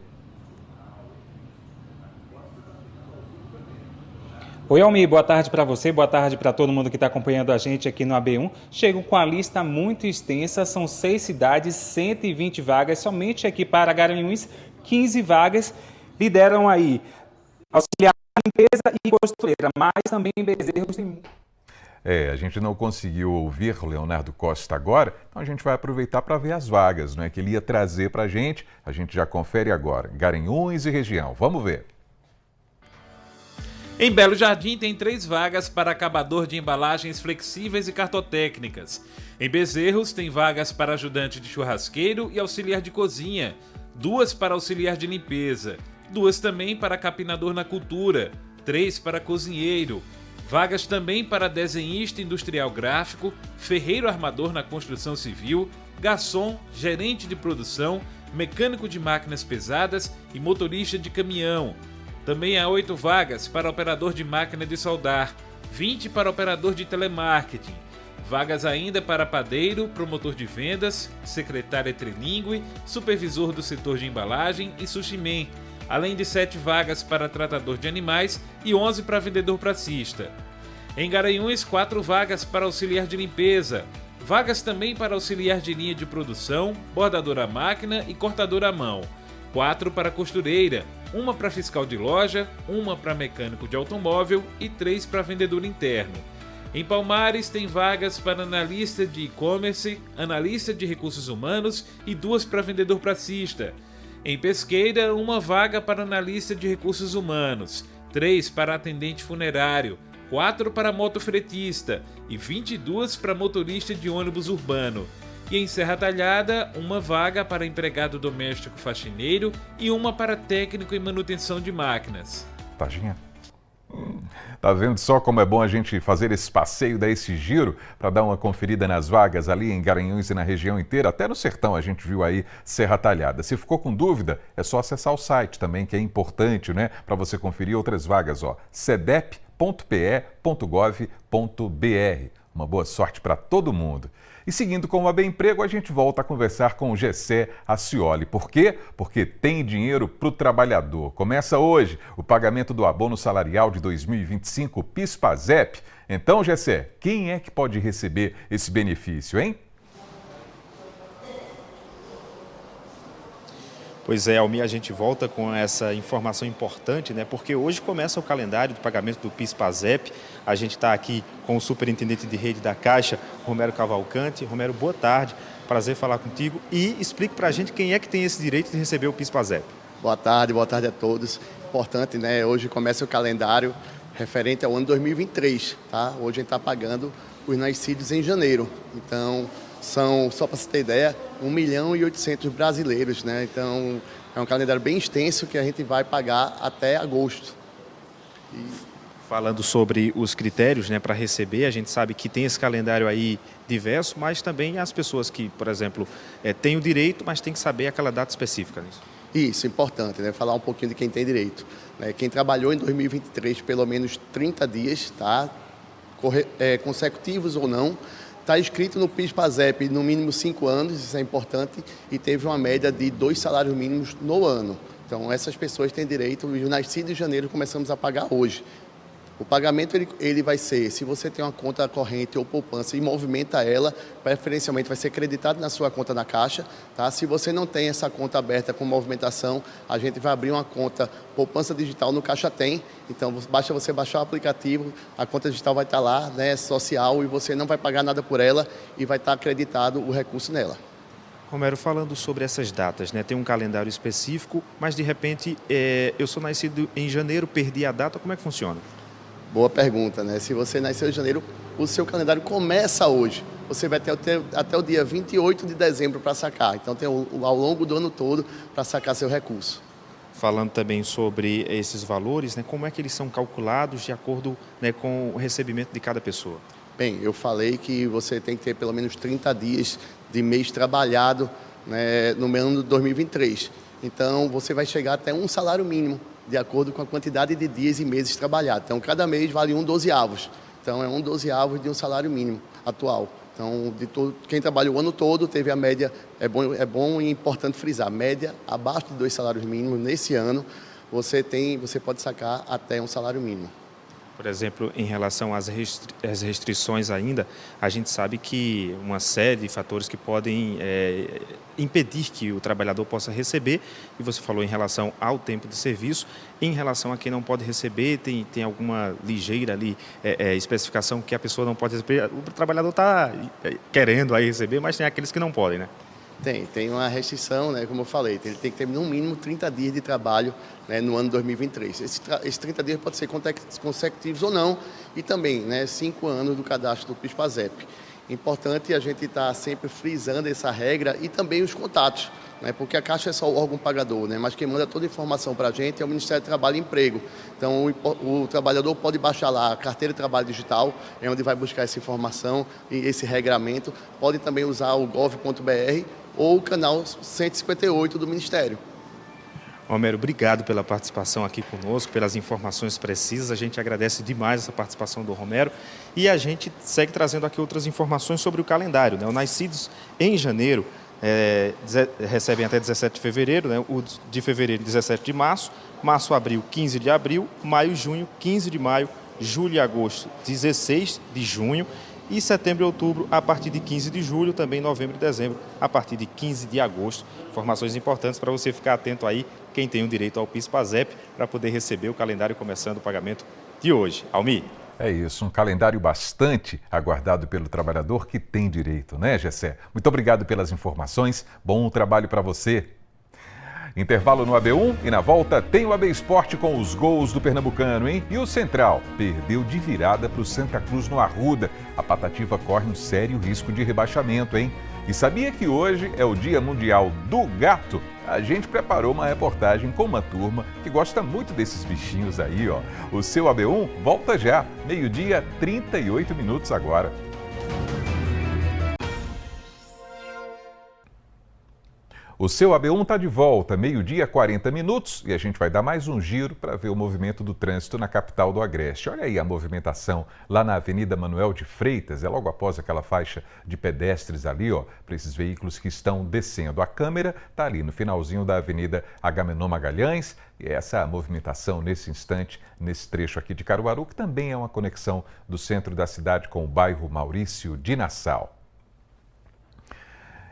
Oi, Almi, boa tarde para você, boa tarde para todo mundo que está acompanhando a gente aqui no AB1. Chego com a lista muito extensa, são 6 cidades, 120 vagas, somente aqui para Garanhuns, 15 vagas, lideram aí auxiliar de limpeza e costureira, mas também em Bezerros tem... A gente não conseguiu ouvir o Leonardo Costa agora, então a gente vai aproveitar para ver as vagas, não é, que ele ia trazer para a gente já confere agora, Garanhuns e região, vamos ver. Em Belo Jardim tem 3 vagas para acabador de embalagens flexíveis e cartotécnicas. Em Bezerros tem vagas para ajudante de churrasqueiro e auxiliar de cozinha, 2 para auxiliar de limpeza, 2 também para capinador na cultura, 3 para cozinheiro. Vagas também para desenhista industrial gráfico, ferreiro armador na construção civil, garçom, gerente de produção, mecânico de máquinas pesadas e motorista de caminhão. Também há 8 vagas para operador de máquina de soldar, 20 para operador de telemarketing. Vagas ainda para padeiro, promotor de vendas, secretária trilingue, supervisor do setor de embalagem e sushi man, além de 7 vagas para tratador de animais e 11 para vendedor pracista. Em Garanhuns, 4 vagas para auxiliar de limpeza, vagas também para auxiliar de linha de produção, bordador à máquina e cortador à mão, 4 para costureira, 1 para fiscal de loja, 1 para mecânico de automóvel e 3 para vendedor interno. Em Palmares, tem vagas para analista de e-commerce, analista de recursos humanos e 2 para vendedor pracista. Em Pesqueira, 1 vaga para analista de recursos humanos, 3 para atendente funerário, 4 para motofretista e 22 para motorista de ônibus urbano. E em Serra Talhada, 1 vaga para empregado doméstico faxineiro e 1 para técnico em manutenção de máquinas. Taginha? Tá vendo só como é bom a gente fazer esse passeio, dar esse giro para dar uma conferida nas vagas ali em Garanhuns e na região inteira, até no sertão a gente viu aí Serra Talhada. Se ficou com dúvida, é só acessar o site também, que é importante, né, para você conferir outras vagas, ó, cedep.pe.gov.br. Uma boa sorte para todo mundo. E seguindo com o AB Emprego, a gente volta a conversar com o Gessé Acioli. Por quê? Porque tem dinheiro para o trabalhador. Começa hoje o pagamento do abono salarial de 2025, PIS/PASEP. Então, Gessé, quem é que pode receber esse benefício, hein? Pois é, Almir, a gente volta com essa informação importante, né? Porque hoje começa o calendário do pagamento do PIS/PASEP. A gente está aqui com o superintendente de rede da Caixa, Romero Cavalcante. Romero, boa tarde, prazer falar contigo. E explique para a gente quem é que tem esse direito de receber o PIS/PASEP. Boa tarde a todos. Importante, né? Hoje começa o calendário referente ao ano 2023, tá? Hoje a gente está pagando os nascidos em janeiro. Então, são, só para você ter ideia, 1.800.000 brasileiros, né? Então, é um calendário bem extenso que a gente vai pagar até agosto. Falando sobre os critérios, né, para receber, a gente sabe que tem esse calendário aí diverso, mas também as pessoas que, por exemplo, têm o direito, mas tem que saber aquela data específica nisso. Isso, importante, né? Falar um pouquinho de quem tem direito. Né? Quem trabalhou em 2023 pelo menos 30 dias, tá? Consecutivos ou não, está inscrito no PIS/PASEP no mínimo 5 anos, isso é importante, e teve uma média de 2 salários mínimos no ano. Então, essas pessoas têm direito, os nascidos em janeiro começamos a pagar hoje. O pagamento ele vai ser, se você tem uma conta corrente ou poupança e movimenta ela, preferencialmente vai ser creditado na sua conta na Caixa. Tá? Se você não tem essa conta aberta com movimentação, a gente vai abrir uma conta poupança digital no Caixa Tem. Então, basta você baixar o aplicativo, a conta digital vai estar lá, né, social, e você não vai pagar nada por ela e vai estar acreditado o recurso nela. Romero, falando sobre essas datas, né, tem um calendário específico, mas de repente eu sou nascido em janeiro, perdi a data, como é que funciona? Boa pergunta, né? Se você nasceu em janeiro, o seu calendário começa hoje. Você vai ter até o dia 28 de dezembro para sacar. Então, tem ao longo do ano todo para sacar seu recurso. Falando também sobre esses valores, né, como é que eles são calculados de acordo, né, com o recebimento de cada pessoa? Bem, eu falei que você tem que ter pelo menos 30 dias de mês trabalhado, né, no ano de 2023. Então, você vai chegar até um salário mínimo, de acordo com a quantidade de dias e meses trabalhados. Então, cada mês vale 1/12. Então, é 1/12 de um salário mínimo atual. Então, quem trabalha o ano todo teve a média, é bom e importante frisar, média abaixo de 2 salários mínimos nesse ano, você pode sacar até um salário mínimo. Por exemplo, em relação às restrições ainda, a gente sabe que uma série de fatores que podem impedir que o trabalhador possa receber, e você falou em relação ao tempo de serviço, em relação a quem não pode receber, tem alguma ligeira ali especificação que a pessoa não pode receber, o trabalhador está querendo aí receber, mas tem aqueles que não podem, né? Tem uma restrição, né, como eu falei, ele tem que ter no mínimo 30 dias de trabalho, né, no ano 2023. Esses 30 dias podem ser consecutivos ou não, e também, né, 5 anos do cadastro do PIS/PASEP. Importante a gente estar sempre frisando essa regra e também os contatos, né? Porque a Caixa é só o órgão pagador, né? Mas quem manda toda a informação para a gente é o Ministério do Trabalho e Emprego. Então, o trabalhador pode baixar lá a carteira de trabalho digital, é onde vai buscar essa informação e esse regramento. Pode também usar o gov.br ou o canal 158 do Ministério. Romero, obrigado pela participação aqui conosco, pelas informações precisas. A gente agradece demais essa participação do Romero e a gente segue trazendo aqui outras informações sobre o calendário, né? Os nascidos em janeiro recebem até 17 de fevereiro, né? O de fevereiro, 17 de março, abril, 15 de abril, maio e junho, 15 de maio, julho e agosto, 16 de junho. E setembro e outubro, a partir de 15 de julho, também novembro e dezembro, a partir de 15 de agosto. Informações importantes para você ficar atento aí, quem tem o direito ao PIS/PASEP, para poder receber o calendário começando o pagamento de hoje. Almir. É isso, um calendário bastante aguardado pelo trabalhador que tem direito, né, Gessé? Muito obrigado pelas informações, bom trabalho para você. Intervalo no AB1 e na volta tem o AB Esporte com os gols do pernambucano, hein? E o Central perdeu de virada para o Santa Cruz no Arruda. A Patativa corre um sério risco de rebaixamento, hein? E sabia que hoje é o Dia Mundial do Gato? A gente preparou uma reportagem com uma turma que gosta muito desses bichinhos aí, ó. O seu AB1 volta já, 12h, 38 minutos agora. O seu AB1 está de volta, 12h, 40 minutos, e a gente vai dar mais um giro para ver o movimento do trânsito na capital do Agreste. Olha aí a movimentação lá na Avenida Manuel de Freitas, é logo após aquela faixa de pedestres ali, ó, para esses veículos que estão descendo. A câmera está ali no finalzinho da Avenida Agamenon Magalhães, e essa movimentação nesse instante, nesse trecho aqui de Caruaru, que também é uma conexão do centro da cidade com o bairro Maurício de Nassau.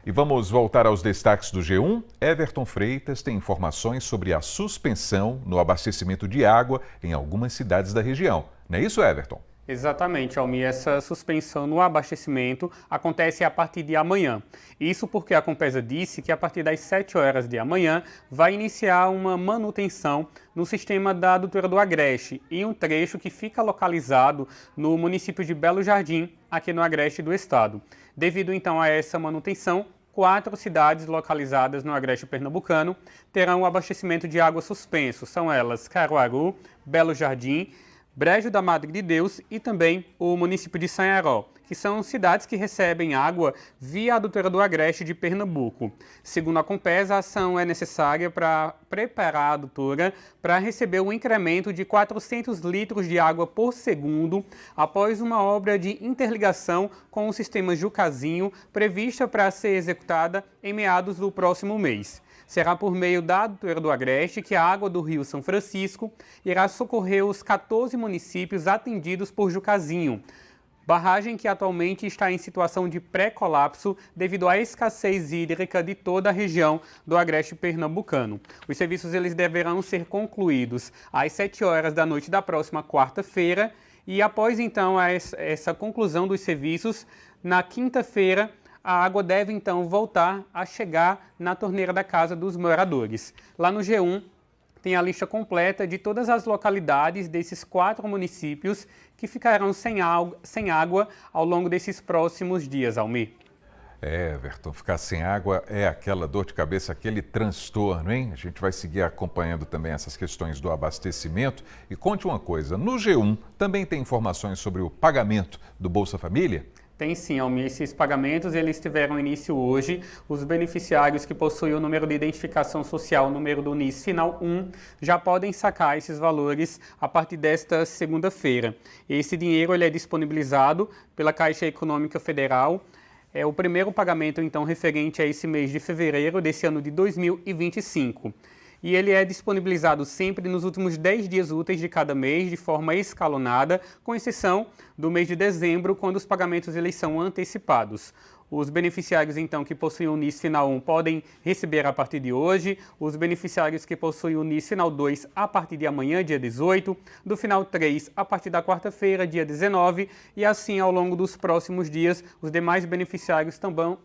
E vamos voltar aos destaques do G1. Everton Freitas tem informações sobre a suspensão no abastecimento de água em algumas cidades da região. Não é isso, Everton? Exatamente, Almir. Essa suspensão no abastecimento acontece a partir de amanhã. Isso porque a Compesa disse que a partir das 7 horas de amanhã vai iniciar uma manutenção no sistema da Adutora do Agreste, em um trecho que fica localizado no município de Belo Jardim, aqui no Agreste do estado. Devido então a essa manutenção, 4 cidades localizadas no Agreste pernambucano terão o abastecimento de água suspenso. São elas Caruaru, Belo Jardim, Brejo da Madre de Deus e também o município de Sanharó, que são cidades que recebem água via a Adutora do Agreste de Pernambuco. Segundo a Compesa, a ação é necessária para preparar a adutora para receber um incremento de 400 litros de água por segundo após uma obra de interligação com o sistema Jucazinho prevista para ser executada em meados do próximo mês. Será por meio da Adutora do Agreste que a água do Rio São Francisco irá socorrer os 14 municípios atendidos por Jucazinho, barragem que atualmente está em situação de pré-colapso devido à escassez hídrica de toda a região do Agreste pernambucano. Os serviços eles deverão ser concluídos às 7 horas da noite da próxima quarta-feira e após então essa conclusão dos serviços, na quinta-feira, a água deve então voltar a chegar na torneira da casa dos moradores. Lá no G1 tem a lista completa de todas as localidades desses 4 municípios que ficarão sem água ao longo desses próximos dias, Almir. Everton, ficar sem água é aquela dor de cabeça, aquele transtorno, hein? A gente vai seguir acompanhando também essas questões do abastecimento. E conte uma coisa, no G1 também tem informações sobre o pagamento do Bolsa Família? Tem sim, Almir. Esses pagamentos eles tiveram início hoje. Os beneficiários que possuem o número de identificação social, o número do NIS final 1, já podem sacar esses valores a partir desta segunda-feira. Esse dinheiro ele é disponibilizado pela Caixa Econômica Federal. É o primeiro pagamento, então, referente a esse mês de fevereiro desse ano de 2025. E ele é disponibilizado sempre nos últimos 10 dias úteis de cada mês, de forma escalonada, com exceção do mês de dezembro, quando os pagamentos eles são antecipados. Os beneficiários, então, que possuem o NIS final 1 podem receber a partir de hoje, os beneficiários que possuem o NIS final 2 a partir de amanhã, dia 18, do final 3 a partir da quarta-feira, dia 19, e assim ao longo dos próximos dias, os demais beneficiários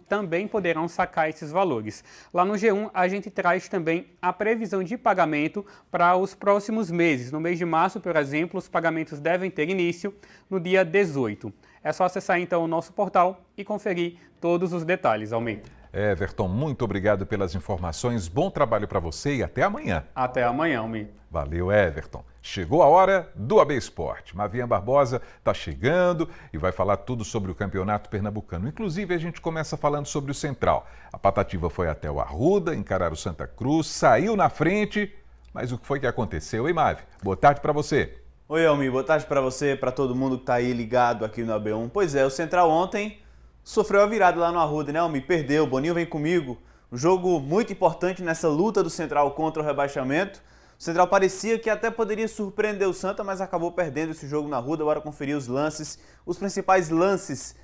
também poderão sacar esses valores. Lá no G1, a gente traz também a previsão de pagamento para os próximos meses. No mês de março, por exemplo, os pagamentos devem ter início no dia 18. É só acessar então o nosso portal e conferir todos os detalhes, Almir. Everton, muito obrigado pelas informações, bom trabalho para você e até amanhã. Até amanhã, Almir. Valeu, Everton. Chegou a hora do AB Esporte. Mavian Barbosa está chegando e vai falar tudo sobre o Campeonato Pernambucano. Inclusive, a gente começa falando sobre o Central. A Patativa foi até o Arruda, encarar o Santa Cruz, saiu na frente, mas o que foi que aconteceu, hein, Mavi? Boa tarde para você. Oi, Almir. Boa tarde para você, para todo mundo que está aí ligado aqui no AB1. Pois é, o Central ontem sofreu a virada lá no Arruda, né, Almir? Perdeu, o Boninho vem comigo. Um jogo muito importante nessa luta do Central contra o rebaixamento. O Central parecia que até poderia surpreender o Santa, mas acabou perdendo esse jogo na Arruda. Bora conferir os lances, os principais lances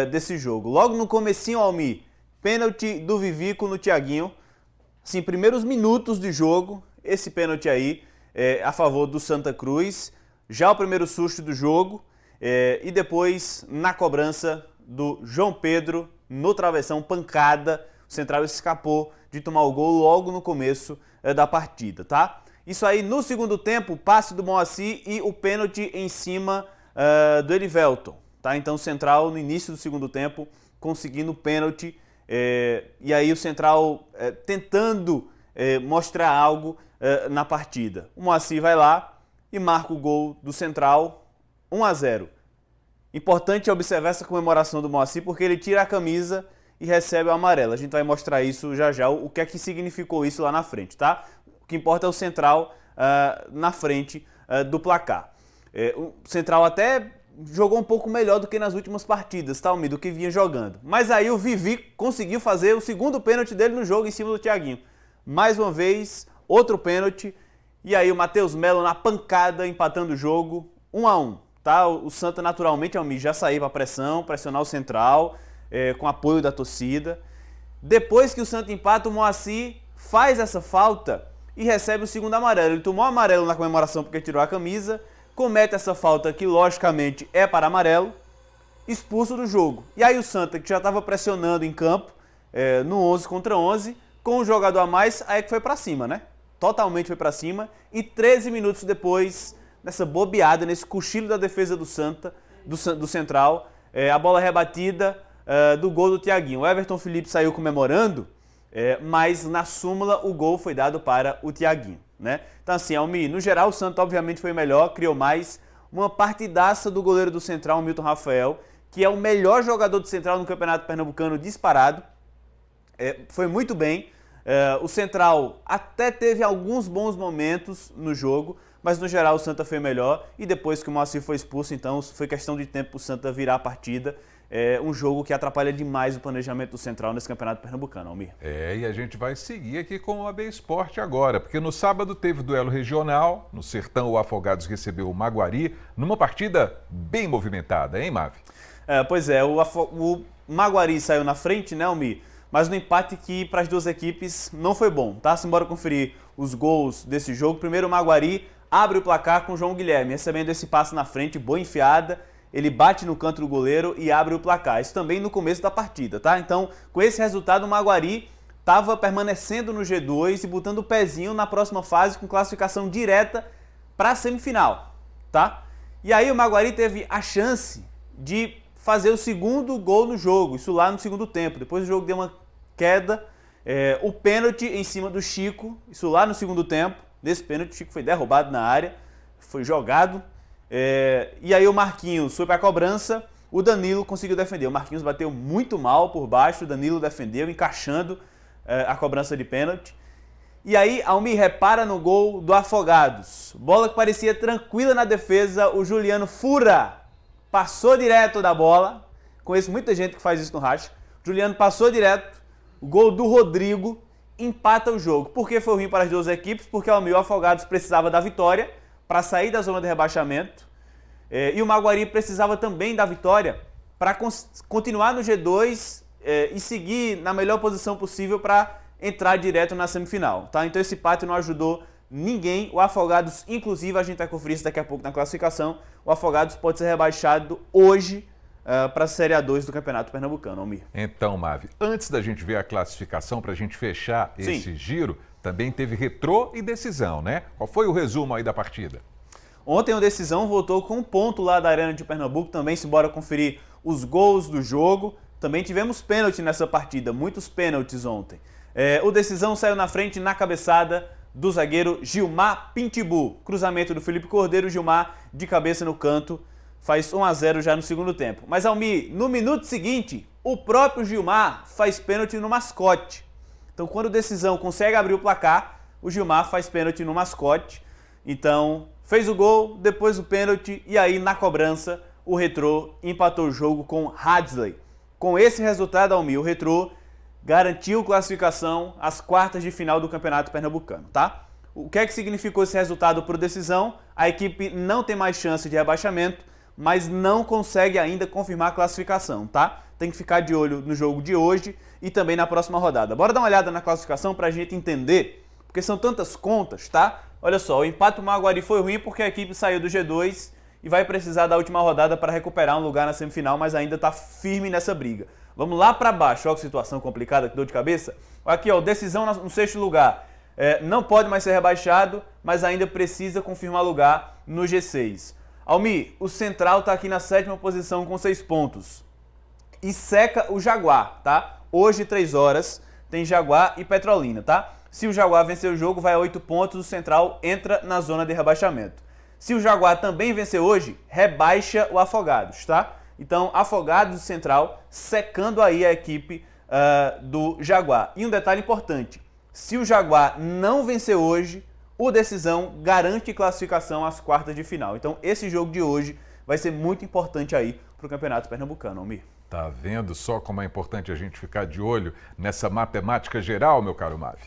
desse jogo. Logo no comecinho, Almir, pênalti do Vivico no Thiaguinho. Assim, primeiros minutos de jogo, esse pênalti aí a favor do Santa Cruz. Já o primeiro susto do jogo e depois na cobrança do João Pedro no travessão, pancada. O Central escapou de tomar o gol logo no começo da partida, tá? Isso aí no segundo tempo, o passe do Moacir e o pênalti em cima do Erivelton, tá? Então o Central no início do segundo tempo conseguindo o pênalti e aí o Central tentando mostrar algo na partida. O Moacir vai lá e marca o gol do Central, 1-0. Importante observar essa comemoração do Moacir porque ele tira a camisa e recebe o amarelo. A gente vai mostrar isso já já, o que é que significou isso lá na frente, tá? O que importa é o Central na frente do placar. O Central até jogou um pouco melhor do que nas últimas partidas, tá, Almir? Do que vinha jogando. Mas aí o Vivi conseguiu fazer o segundo pênalti dele no jogo em cima do Thiaguinho. Mais uma vez, outro pênalti. E aí o Matheus Melo na pancada, empatando o jogo, 1-1. Tá? O Santa naturalmente, Almir, já saiu para pressionar o Central, com apoio da torcida. Depois que o Santa empata, o Moacir faz essa falta e recebe o segundo amarelo. Ele tomou amarelo na comemoração porque tirou a camisa, comete essa falta que logicamente é para amarelo, expulso do jogo. E aí o Santa, que já estava pressionando em campo, no 11 contra 11, com um jogador a mais, aí que foi para cima, né? Totalmente foi para cima. E 13 minutos depois, nessa bobeada, nesse cochilo da defesa do Santa, do Central, a bola rebatida do gol do Thiaguinho. O Everton Felipe saiu comemorando, mas na súmula o gol foi dado para o Thiaguinho, né? Então assim, Almir, no geral o Santa obviamente foi melhor, criou mais. Uma partidaça do goleiro do Central, o Milton Rafael, que é o melhor jogador do Central no Campeonato Pernambucano disparado. Foi muito bem. O Central até teve alguns bons momentos no jogo, mas no geral o Santa foi melhor. E depois que o Moacir foi expulso, então foi questão de tempo para o Santa virar a partida. Um jogo que atrapalha demais o planejamento do Central nesse Campeonato Pernambucano, Almir. E a gente vai seguir aqui com o AB Esporte agora, porque no sábado teve duelo regional, no Sertão o Afogados recebeu o Maguari, numa partida bem movimentada, hein, Mavi? Pois é, o Maguari saiu na frente, né, Almir? Mas no empate que para as duas equipes não foi bom, tá? Simbora conferir os gols desse jogo. Primeiro o Maguari abre o placar com o João Guilherme, recebendo esse passe na frente, boa enfiada. Ele bate no canto do goleiro e abre o placar. Isso também no começo da partida, tá? Então, com esse resultado, o Maguari estava permanecendo no G2 e botando o pezinho na próxima fase com classificação direta para a semifinal, tá? E aí o Maguari teve a chance de fazer o segundo gol no jogo, isso lá no segundo tempo. Depois o jogo deu uma queda, o pênalti em cima do Chico, isso lá no segundo tempo. Nesse pênalti o Chico foi derrubado na área, foi jogado. E aí o Marquinhos foi para a cobrança, o Danilo conseguiu defender. O Marquinhos bateu muito mal por baixo, o Danilo defendeu, encaixando a cobrança de pênalti. E aí Almir repara no gol do Afogados. Bola que parecia tranquila na defesa, o Juliano fura, passou direto da bola. Conheço muita gente que faz isso no racha. O Juliano passou direto, o gol do Rodrigo empata o jogo. Por que foi ruim para as duas equipes? Porque o Afogados precisava da vitória para sair da zona de rebaixamento, e o Maguari precisava também da vitória para continuar no G2 e seguir na melhor posição possível para entrar direto na semifinal, tá? Então esse empate não ajudou ninguém. O Afogados, inclusive, a gente vai conferir isso daqui a pouco na classificação, o Afogados pode ser rebaixado hoje para a Série A2 do Campeonato Pernambucano, Almir. Então, Mavi, antes da gente ver a classificação, para a gente fechar esse giro, também teve retrô e decisão, né? Qual foi o resumo aí da partida? Ontem o Decisão voltou com um ponto lá da Arena de Pernambuco, também se bora conferir os gols do jogo. Também tivemos pênalti nessa partida, muitos pênaltis ontem. O Decisão saiu na frente na cabeçada do zagueiro Gilmar Pitbull. Cruzamento do Felipe Cordeiro, Gilmar de cabeça no canto, faz 1-0 já no segundo tempo. Mas, Almir, no minuto seguinte, o próprio Gilmar faz pênalti no mascote. Então, quando o Decisão consegue abrir o placar, o Gilmar faz pênalti no mascote. Então, fez o gol, depois o pênalti, e aí, na cobrança, o Retrô empatou o jogo com Hadley. Com esse resultado, Almir, o Retrô garantiu classificação às quartas de final do Campeonato Pernambucano, tá? O que é que significou esse resultado para o Decisão? A equipe não tem mais chance de rebaixamento, mas não consegue ainda confirmar a classificação, tá? Tem que ficar de olho no jogo de hoje e também na próxima rodada. Bora dar uma olhada na classificação para a gente entender, porque são tantas contas, tá? Olha só, o empate do Maguari foi ruim porque a equipe saiu do G2 e vai precisar da última rodada para recuperar um lugar na semifinal, mas ainda está firme nessa briga. Vamos lá para baixo, olha que situação complicada, que dor de cabeça. Aqui, ó, Decisão no sexto lugar. Não pode mais ser rebaixado, mas ainda precisa confirmar lugar no G6. Almir, o Central está aqui na sétima posição com 6 pontos. E seca o Jaguar, tá? Hoje, 3 horas, tem Jaguar e Petrolina, tá? Se o Jaguar vencer o jogo, vai a 8 pontos, o Central entra na zona de rebaixamento. Se o Jaguar também vencer hoje, rebaixa o Afogados, tá? Então, Afogados e Central secando aí a equipe do Jaguar. E um detalhe importante, se o Jaguar não vencer hoje, o Decisão garante classificação às quartas de final. Então, esse jogo de hoje vai ser muito importante aí para o Campeonato Pernambucano, Almir. Tá vendo só como é importante a gente ficar de olho nessa matemática geral, meu caro Mavi?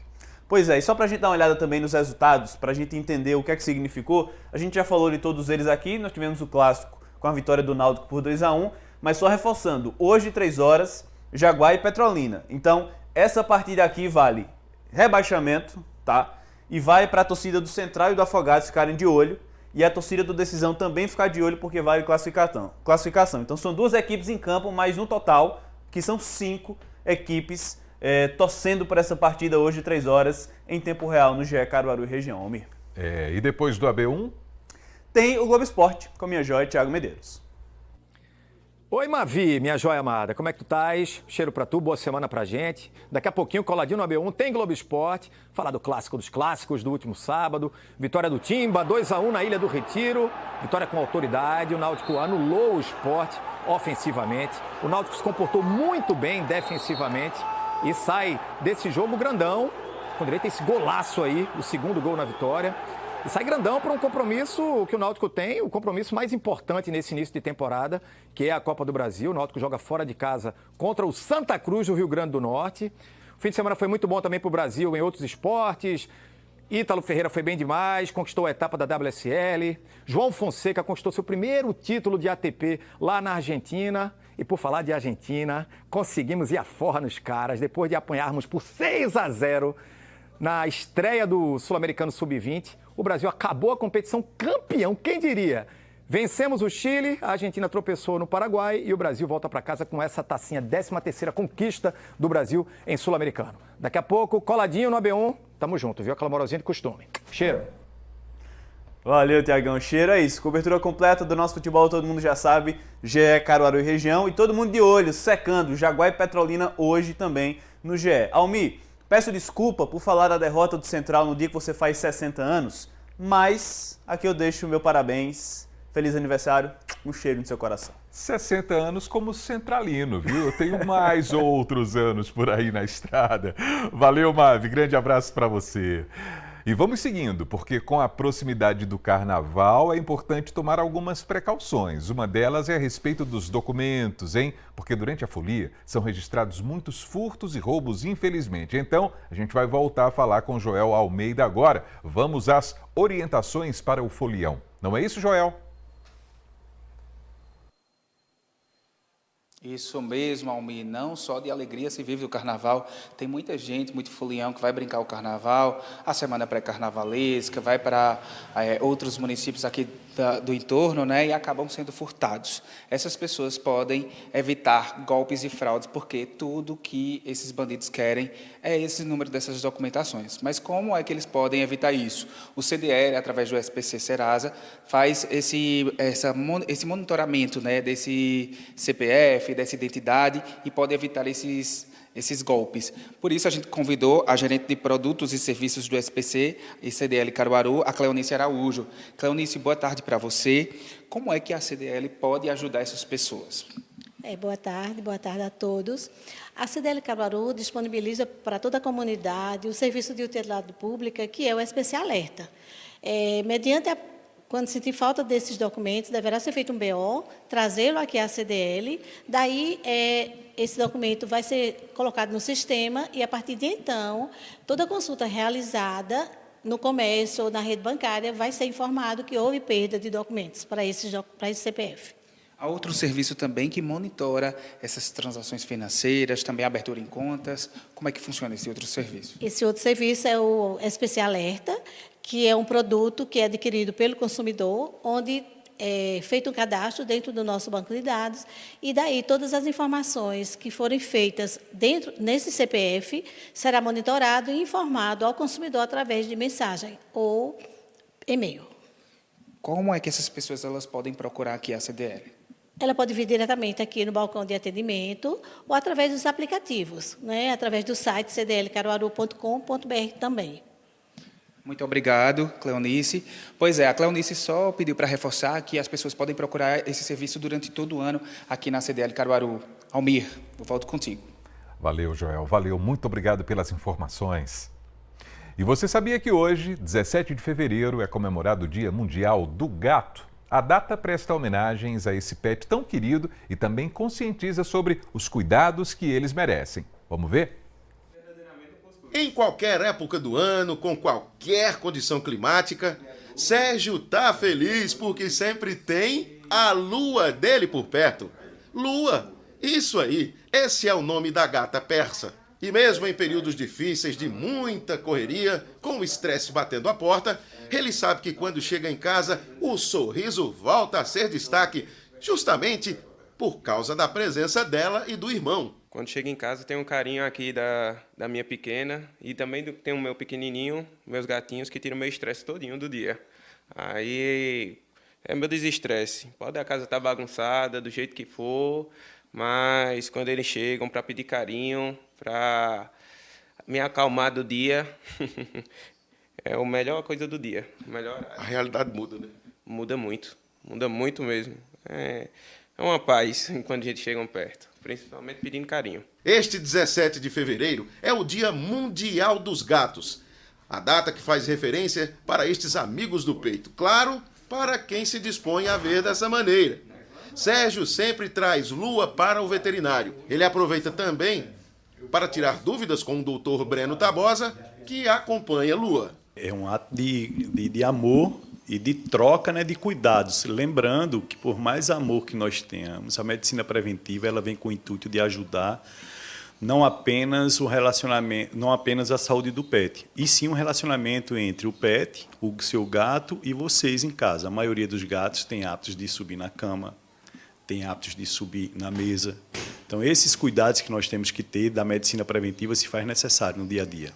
Pois é, e só para a gente dar uma olhada também nos resultados, para a gente entender o que é que significou, a gente já falou de todos eles aqui, nós tivemos o clássico com a vitória do Náutico por 2-1, mas só reforçando, hoje 3 horas, Jaguar e Petrolina. Então, essa partida aqui vale rebaixamento, tá? E vai para a torcida do Central e do Afogados ficarem de olho, e a torcida do Decisão também ficar de olho porque vale classificação. Então, são 2 equipes em campo, mas no total, que são 5 equipes torcendo por essa partida hoje, 3 horas, em tempo real, no GE Caruaru e região, Almir. E depois do AB1? Tem o Globo Esporte, com a minha joia, Thiago Medeiros. Oi, Mavi, minha joia amada, como é que tu estás? Cheiro pra tu, boa semana pra gente. Daqui a pouquinho, coladinho no AB1, tem Globo Esporte, falar do clássico dos clássicos do último sábado, vitória do Timba, 2-1 na Ilha do Retiro, vitória com autoridade, o Náutico anulou o Sport ofensivamente, o Náutico se comportou muito bem defensivamente e sai desse jogo grandão, com direito a esse golaço aí, o segundo gol na vitória. E sai grandão para um compromisso que o Náutico tem, o compromisso mais importante nesse início de temporada, que é a Copa do Brasil. O Náutico joga fora de casa contra o Santa Cruz do Rio Grande do Norte. O fim de semana foi muito bom também para o Brasil em outros esportes. Ítalo Ferreira foi bem demais, conquistou a etapa da WSL. João Fonseca conquistou seu primeiro título de ATP lá na Argentina. E por falar de Argentina, conseguimos ir à forra nos caras, depois de apanharmos por 6-0 na estreia do Sul-Americano Sub-20. O Brasil acabou a competição campeão, quem diria? Vencemos o Chile, a Argentina tropeçou no Paraguai e o Brasil volta para casa com essa tacinha, 13ª conquista do Brasil em Sul-Americano. Daqui a pouco, coladinho no AB1, tamo junto, viu? Aquela moralzinha de costume. Cheiro! Valeu, Tiagão. Cheiro é isso. Cobertura completa do nosso futebol, todo mundo já sabe. GE Caruaru e região. E todo mundo de olho, secando. Jaguar e Petrolina hoje também no GE. Almir, peço desculpa por falar da derrota do Central no dia que você faz 60 anos, mas aqui eu deixo o meu parabéns. Feliz aniversário, um cheiro no seu coração. 60 anos como centralino, viu? Eu tenho mais outros anos por aí na estrada. Valeu, Mavi. Grande abraço para você. E vamos seguindo, porque com a proximidade do Carnaval é importante tomar algumas precauções. Uma delas é a respeito dos documentos, hein? Porque durante a folia são registrados muitos furtos e roubos, infelizmente. Então, a gente vai voltar a falar com Joel Almeida agora. Vamos às orientações para o folião. Não é isso, Joel? Isso mesmo, Almir, não só de alegria se vive o Carnaval, tem muita gente, muito folião que vai brincar o Carnaval, a semana pré-carnavalesca, vai para outros municípios aqui do entorno, né, e acabam sendo furtados. Essas pessoas podem evitar golpes e fraudes, porque tudo que esses bandidos querem é esse número dessas documentações. Mas como é que eles podem evitar isso? O CDL, através do SPC Serasa, faz esse monitoramento, né, desse CPF, dessa identidade, e pode evitar esses golpes. Por isso, a gente convidou a gerente de produtos e serviços do SPC e CDL Caruaru, a Cleonice Araújo. Cleonice, boa tarde para você. Como é que a CDL pode ajudar essas pessoas? Boa tarde a todos. A CDL Caruaru disponibiliza para toda a comunidade o serviço de utilidade pública, que é o SPC Alerta. Quando sentir falta desses documentos, deverá ser feito um BO, trazê-lo aqui à CDL, daí esse documento vai ser colocado no sistema e, a partir de então, toda consulta realizada no comércio ou na rede bancária vai ser informado que houve perda de documentos para esse CPF. Há outro serviço também que monitora essas transações financeiras, também a abertura em contas. Como é que funciona esse outro serviço? Esse outro serviço é o SPC Alerta, que é um produto que é adquirido pelo consumidor, onde é feito um cadastro dentro do nosso banco de dados, e daí todas as informações que forem feitas nesse CPF será monitorado e informado ao consumidor através de mensagem ou e-mail. Como é que essas pessoas elas podem procurar aqui a CDL? Ela pode vir diretamente aqui no balcão de atendimento ou através dos aplicativos, né? Através do site cdlcaruaru.com.br também. Muito obrigado, Cleonice. Pois é, a Cleonice só pediu para reforçar que as pessoas podem procurar esse serviço durante todo o ano aqui na CDL Caruaru. Almir, eu volto contigo. Valeu, Joel. Valeu. Muito obrigado pelas informações. E você sabia que hoje, 17 de fevereiro, é comemorado o Dia Mundial do Gato? A data presta homenagens a esse pet tão querido e também conscientiza sobre os cuidados que eles merecem. Vamos ver? Em qualquer época do ano, com qualquer condição climática, Sérgio tá feliz porque sempre tem a lua dele por perto. Lua, isso aí, esse é o nome da gata persa. E mesmo em períodos difíceis de muita correria, com o estresse batendo a porta, ele sabe que quando chega em casa, o sorriso volta a ser destaque, justamente por causa da presença dela e do irmão. Quando chego em casa, tenho um carinho aqui da minha pequena e também tenho o meu pequenininho, meus gatinhos, que tiram meu estresse todinho do dia. Aí é meu desestresse. Pode a casa estar bagunçada, do jeito que for, mas quando eles chegam para pedir carinho, para me acalmar do dia, é a melhor coisa do dia. A realidade muda, né? Muda muito mesmo. É uma paz quando a gente chega perto, principalmente pedindo carinho. Este 17 de fevereiro é o Dia Mundial dos Gatos. A data que faz referência para estes amigos do peito. Claro, para quem se dispõe a ver dessa maneira. Sérgio sempre traz Lua para o veterinário. Ele aproveita também para tirar dúvidas com o doutor Breno Tabosa, que acompanha Lua. É um ato de amor e de troca, né, de cuidados. Lembrando que, por mais amor que nós tenhamos, a medicina preventiva ela vem com o intuito de ajudar não apenas o relacionamento, não apenas a saúde do pet, e sim um relacionamento entre o pet, o seu gato e vocês em casa. A maioria dos gatos tem hábitos de subir na cama, tem hábitos de subir na mesa. Então, esses cuidados que nós temos que ter da medicina preventiva se faz necessário no dia a dia.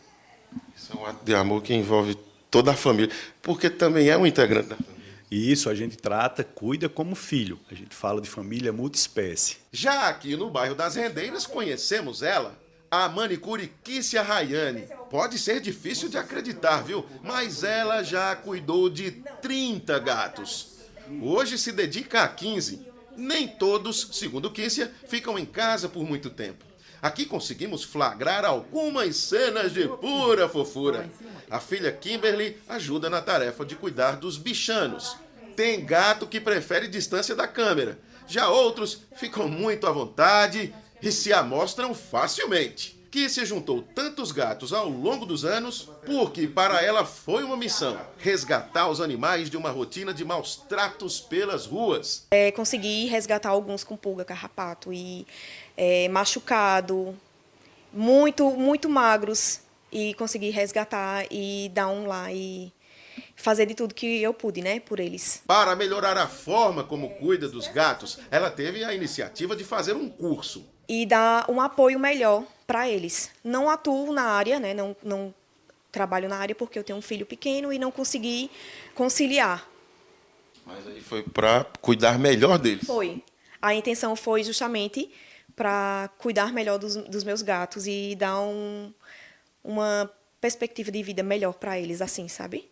Isso é um ato de amor que envolve toda a família, porque também é um integrante da família. E isso a gente trata, cuida como filho. A gente fala de família multiespécie. Já aqui no bairro das Rendeiras, conhecemos ela, a manicure Kícia Rayane. Pode ser difícil de acreditar, viu? Mas ela já cuidou de 30 gatos. Hoje se dedica a 15. Nem todos, segundo Kícia, ficam em casa por muito tempo. Aqui conseguimos flagrar algumas cenas de pura fofura. A filha Kimberly ajuda na tarefa de cuidar dos bichanos. Tem gato que prefere distância da câmera. Já outros ficam muito à vontade e se amostram facilmente. Kícia juntou tantos gatos ao longo dos anos porque para ela foi uma missão: resgatar os animais de uma rotina de maus tratos pelas ruas. Consegui resgatar alguns com pulga, carrapato e machucado, muito magros, e consegui resgatar e dar um lar e fazer de tudo que eu pude, né, por eles. Para melhorar a forma como cuida dos gatos, ela teve a iniciativa de fazer um curso. E dar um apoio melhor para eles. Não atuo na área, né, não trabalho na área porque eu tenho um filho pequeno e não consegui conciliar. Mas aí foi para cuidar melhor deles. Foi. A intenção foi justamente para cuidar melhor dos meus gatos e dar uma perspectiva de vida melhor para eles, assim, sabe?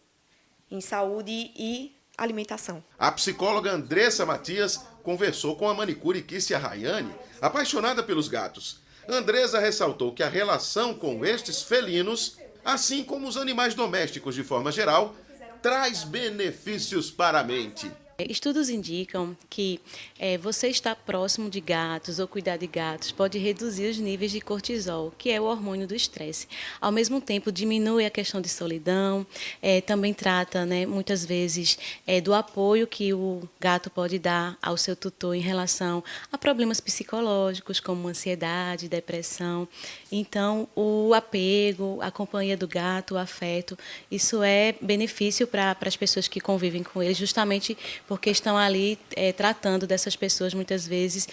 Em saúde e alimentação. A psicóloga Andressa Matias conversou com a manicure Kícia Rayane, apaixonada pelos gatos. Andressa ressaltou que a relação com estes felinos, assim como os animais domésticos de forma geral, traz benefícios para a mente. Estudos indicam que você estar próximo de gatos ou cuidar de gatos pode reduzir os níveis de cortisol, que é o hormônio do estresse. Ao mesmo tempo, diminui a questão de solidão, também trata, né, muitas vezes do apoio que o gato pode dar ao seu tutor em relação a problemas psicológicos, como ansiedade, depressão. Então, o apego, a companhia do gato, o afeto, isso é benefício para as pessoas que convivem com ele, justamente porque estão ali tratando dessas pessoas, muitas vezes,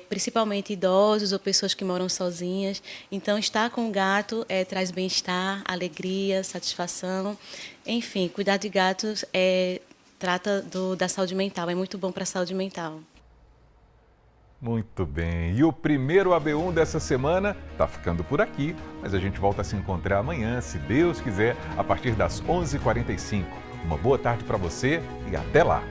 principalmente idosos ou pessoas que moram sozinhas. Então, estar com o gato traz bem-estar, alegria, satisfação. Enfim, cuidar de gatos trata da saúde mental, é muito bom para a saúde mental. Muito bem. E o primeiro AB1 dessa semana está ficando por aqui, mas a gente volta a se encontrar amanhã, se Deus quiser, a partir das 11h45. Uma boa tarde para você e até lá!